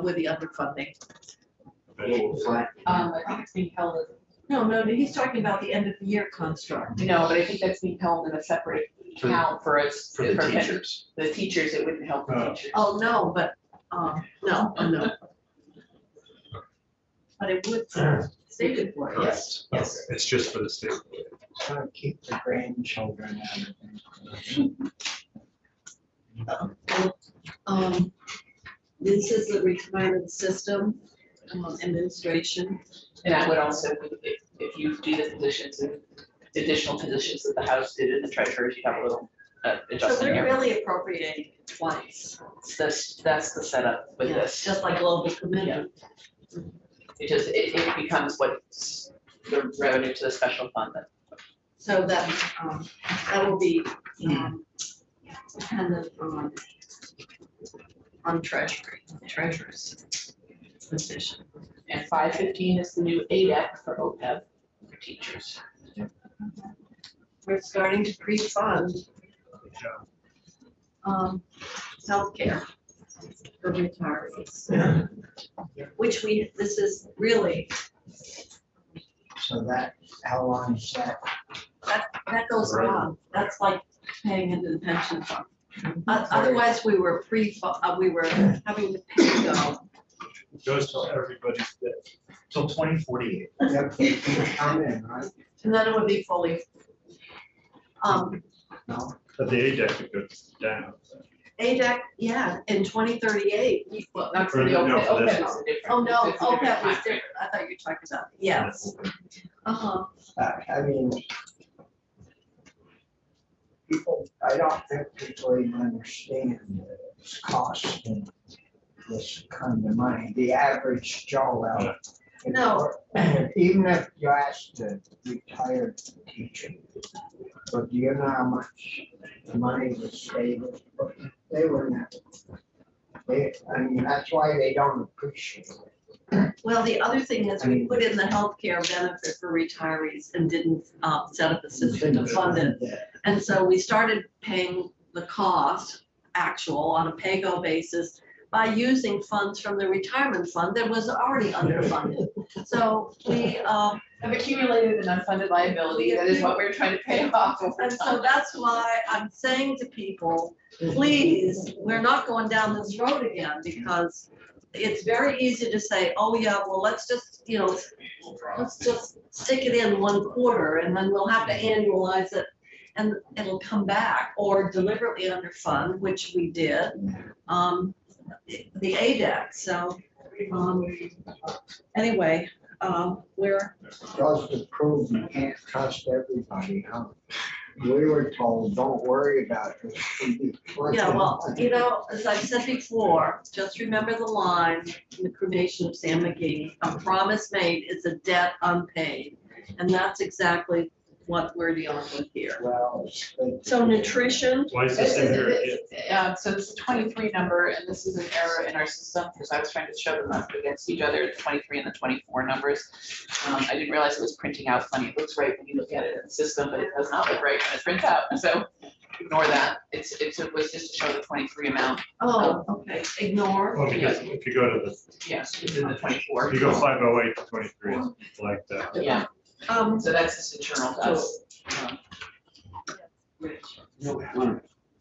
with the other funding. Flat. I think it's being held, No, he's talking about the end of the year construct. no, but I think that's being held in a separate For- account for us. For the teachers. The teachers, it wouldn't help the Oh. teachers. Oh, no, but, no. But it would for state employees. Yes, yes. Okay, it's just for the state. try to keep the grandchildren out of things. This is the retirement system administration. And I would also, if you do the positions, and additional positions that the House did in the treasurers, you have a little So adjustment we're here. really appropriating twice, That's the setup with Yeah, this. just like global committee. It becomes what's the revenue to the special fund then. So that will be dependent on treasurer's position. And 515 is the new ADEC for OPEB for teachers. We're starting to pre-fund healthcare for retirees. Which this is really, So that, how long is that? that goes on, that's like paying into the pension fund. Otherwise, we were we were having to pay go. It goes till everybody's dead. Till 2048. Yep, they can come in, right? And then it would be fully. No, But the ADEC goes down. ADEC, yeah, in 2038. Well, not For for the the- no, OPEB, for this. OPEB is a different. Oh, no, it's a different OPEB was timeframe. different. I thought you were talking about, yes. I mean, people, I don't think people even understand that it's costing this kind of money, the average Joe out. No. Even if you ask a retired teacher, but do you know how much money the state is putting? They were not. I mean, that's why they don't appreciate it. Well, the other thing is we put in the healthcare benefit for retirees and didn't set up a system to fund it. And so we started paying the cost actual on a pay-go basis by using funds from the retirement fund that was already underfunded. So we, Have accumulated an unfunded liability, that is what we're trying to pay off over and so time. that's why I'm saying to people, please, we're not going down this road again, because it's very easy to say, oh yeah, well, let's just, let's just stick it in one quarter and then we'll have to annualize it and it'll come back, or deliberately underfund, which we did, the ADEC, so, anyway, we're, Does to prove you can't trust everybody, huh? We were told, don't worry about it. yeah, well, as I've said before, just remember the line in the cremation of Sam McGee, a promise made is a debt unpaid. And that's exactly what we're dealing with here. Well. So nutrition, Why is this in here? So this is a 23 number, and this is an error in our system, because I was trying to show them up against each other, the 23 and the 24 numbers. I didn't realize it was printing out funny. It looks right when you look at it in the system, but it does not look right when it prints out. So ignore that. It was just to show the 23 amount. oh, okay, ignore. Well, because if you go to the, Yes, it's in the 24. if you go 508 to 23, it's like that. Yeah, Um, so that's this internal cost.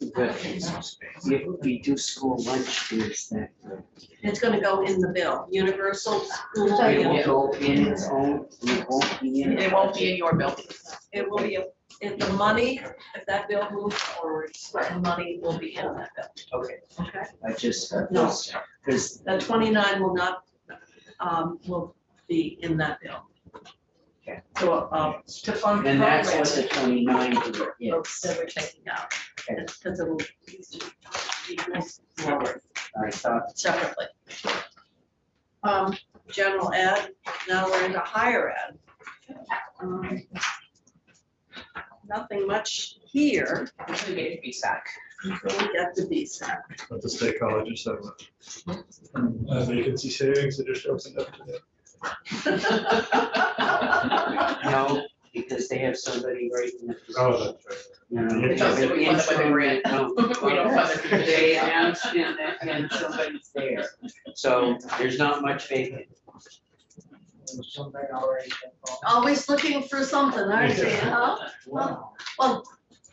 If we do school lunch, is that, it's gonna go in the bill, universal school it bill. will go in its own, it won't be in. It won't be in your bill. It will be, if the money, if that bill moves forward, the money will be in that bill, Okay, okay? I just, No. because The 29 will not, will be in that bill. Okay. So, to fund and that's what programs, the 29 is. that we're taking out, because it'll be lower I thought, separately. General ed, now we're into higher ed. Nothing much here Until you get to BSAC. until we get to BSAC. But the state colleges have vacancy savings that just opened up today. no, because they have somebody right in the. Oh, that's right. You know, They just- we fund it with a grant. No. We don't fund it through the They state. announced it and somebody's there, so there's not much vacant. Something already. Always looking for something, aren't you, huh? Wow. Well,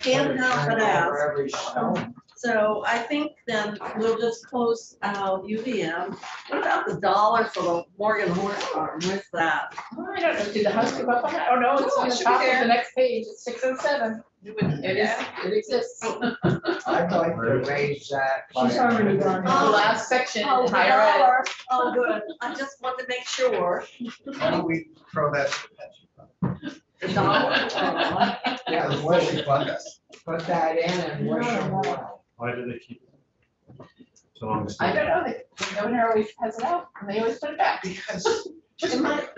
can't help but ask. For every stone. So I think then we'll just close out UVM. What about the dollar for the Morgan Horse Farm? Where's that? I don't know, did the house give up on that? Oh, no, it's No, on it the should be top of there. the next page, it's 607. It exists. I'd like to raise that. by- She's already gone. The last section Oh, in the higher ed. dollar. Oh, good. I just want to make sure. Why don't we throw that to the pension fund? The dollar. Yeah, Why don't wish, we fund us? put that in and wish them well. Why do they keep it? So long as. I don't know, the governor always has it out, and they always put it back, because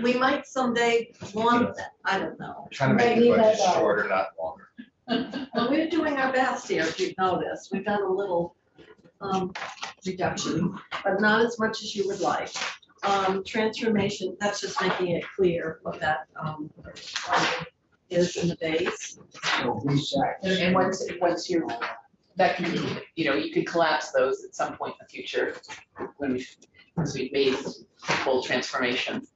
We might someday want that. I don't know. Trying to make the budget shorter, not longer. Well, we're doing our best here, if you've noticed. We've done a little reduction, but not as much as you would like. Transformation, that's just making it clear what that is in the base. So we sack. and once you, that can be, you could collapse those at some point in the future, once we've made full transformation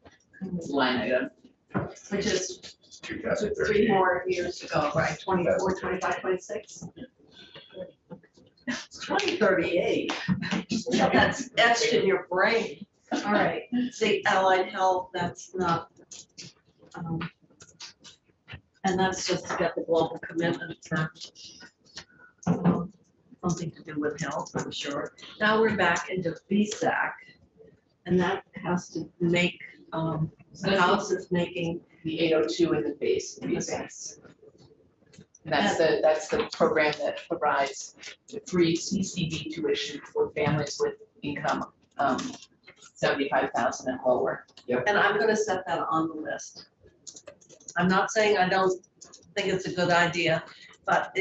line item. Which is 2038. 3 more years to go, right? 24, 25, 26? 2038. That's etched in your brain. All right, see, allied health, that's not, and that's just to get the global commitment for something to do with health, I'm sure. Now we're back into VSAC, and that has to make, the House is making The 802 in the base. the base. And that's the program that provides free CCD tuition for families with income 75,000 and lower. And I'm gonna set that on the list. I'm not saying I don't think it's a good idea, but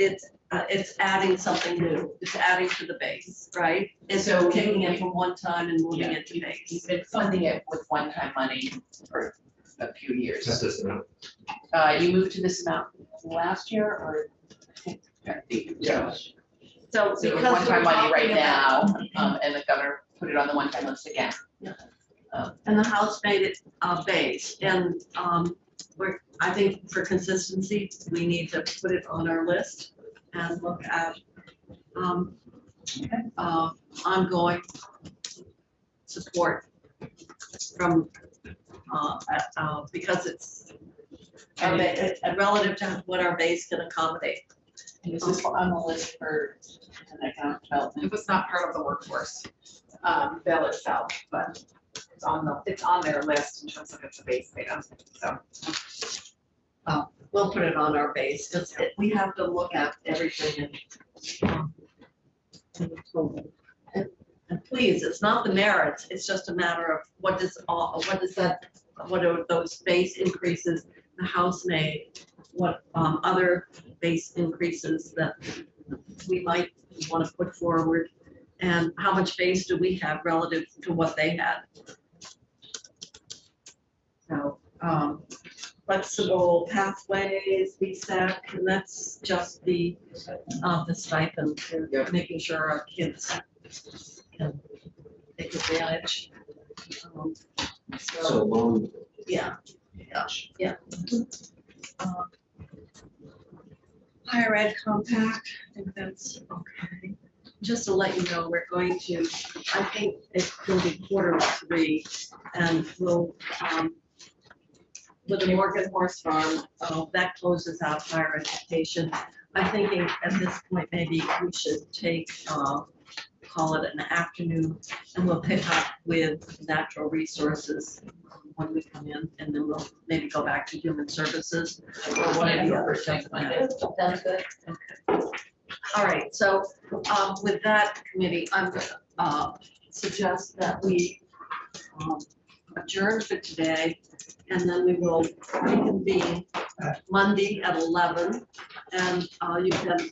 it's adding something new, it's adding to the base, right? It's So- taking it from one time and moving it to You've base. been funding it with one-time money for a few That's years. this amount. You moved to this amount last year or? I think it Yeah. was. So So because it's one-time we're money right talking about- now, and the governor put it on the one-time list again. And the House made it base, and I think for consistency, we need to put it on our list and look at ongoing support from, because it's relative to what our base can accommodate. And is this on the list for an economic development? It was not part of the workforce bill itself, but it's on their list in terms of it's a base item, so. We'll put it on our base, because we have to look at everything and please, it's not the merits, it's just a matter of what are those base increases the House made? What other base increases that we might want to put forward? And how much base do we have relative to what they had? So, flexible pathways, VSAC, and that's just the stipend, for making sure our kids can take advantage. So long. Yeah. Higher ed compact, I think that's okay. Just to let you know, we're going to, I think it's going to be Q3, and we'll, with the Morgan Horse Farm, that closes out higher education. I'm thinking at this point, maybe we should take, call it an afternoon, and we'll pick up with natural resources when we come in, and then we'll maybe go back to human services or one of the other things. Sounds good. All right, so with that committee, I'm gonna suggest that we adjourn for today, and then we will reconvene Monday at 11, and you can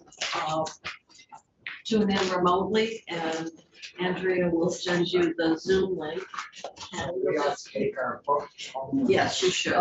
tune in remotely, and Andrea will send you the Zoom link. And we'll We ought just- to take our books home. Yes, you should.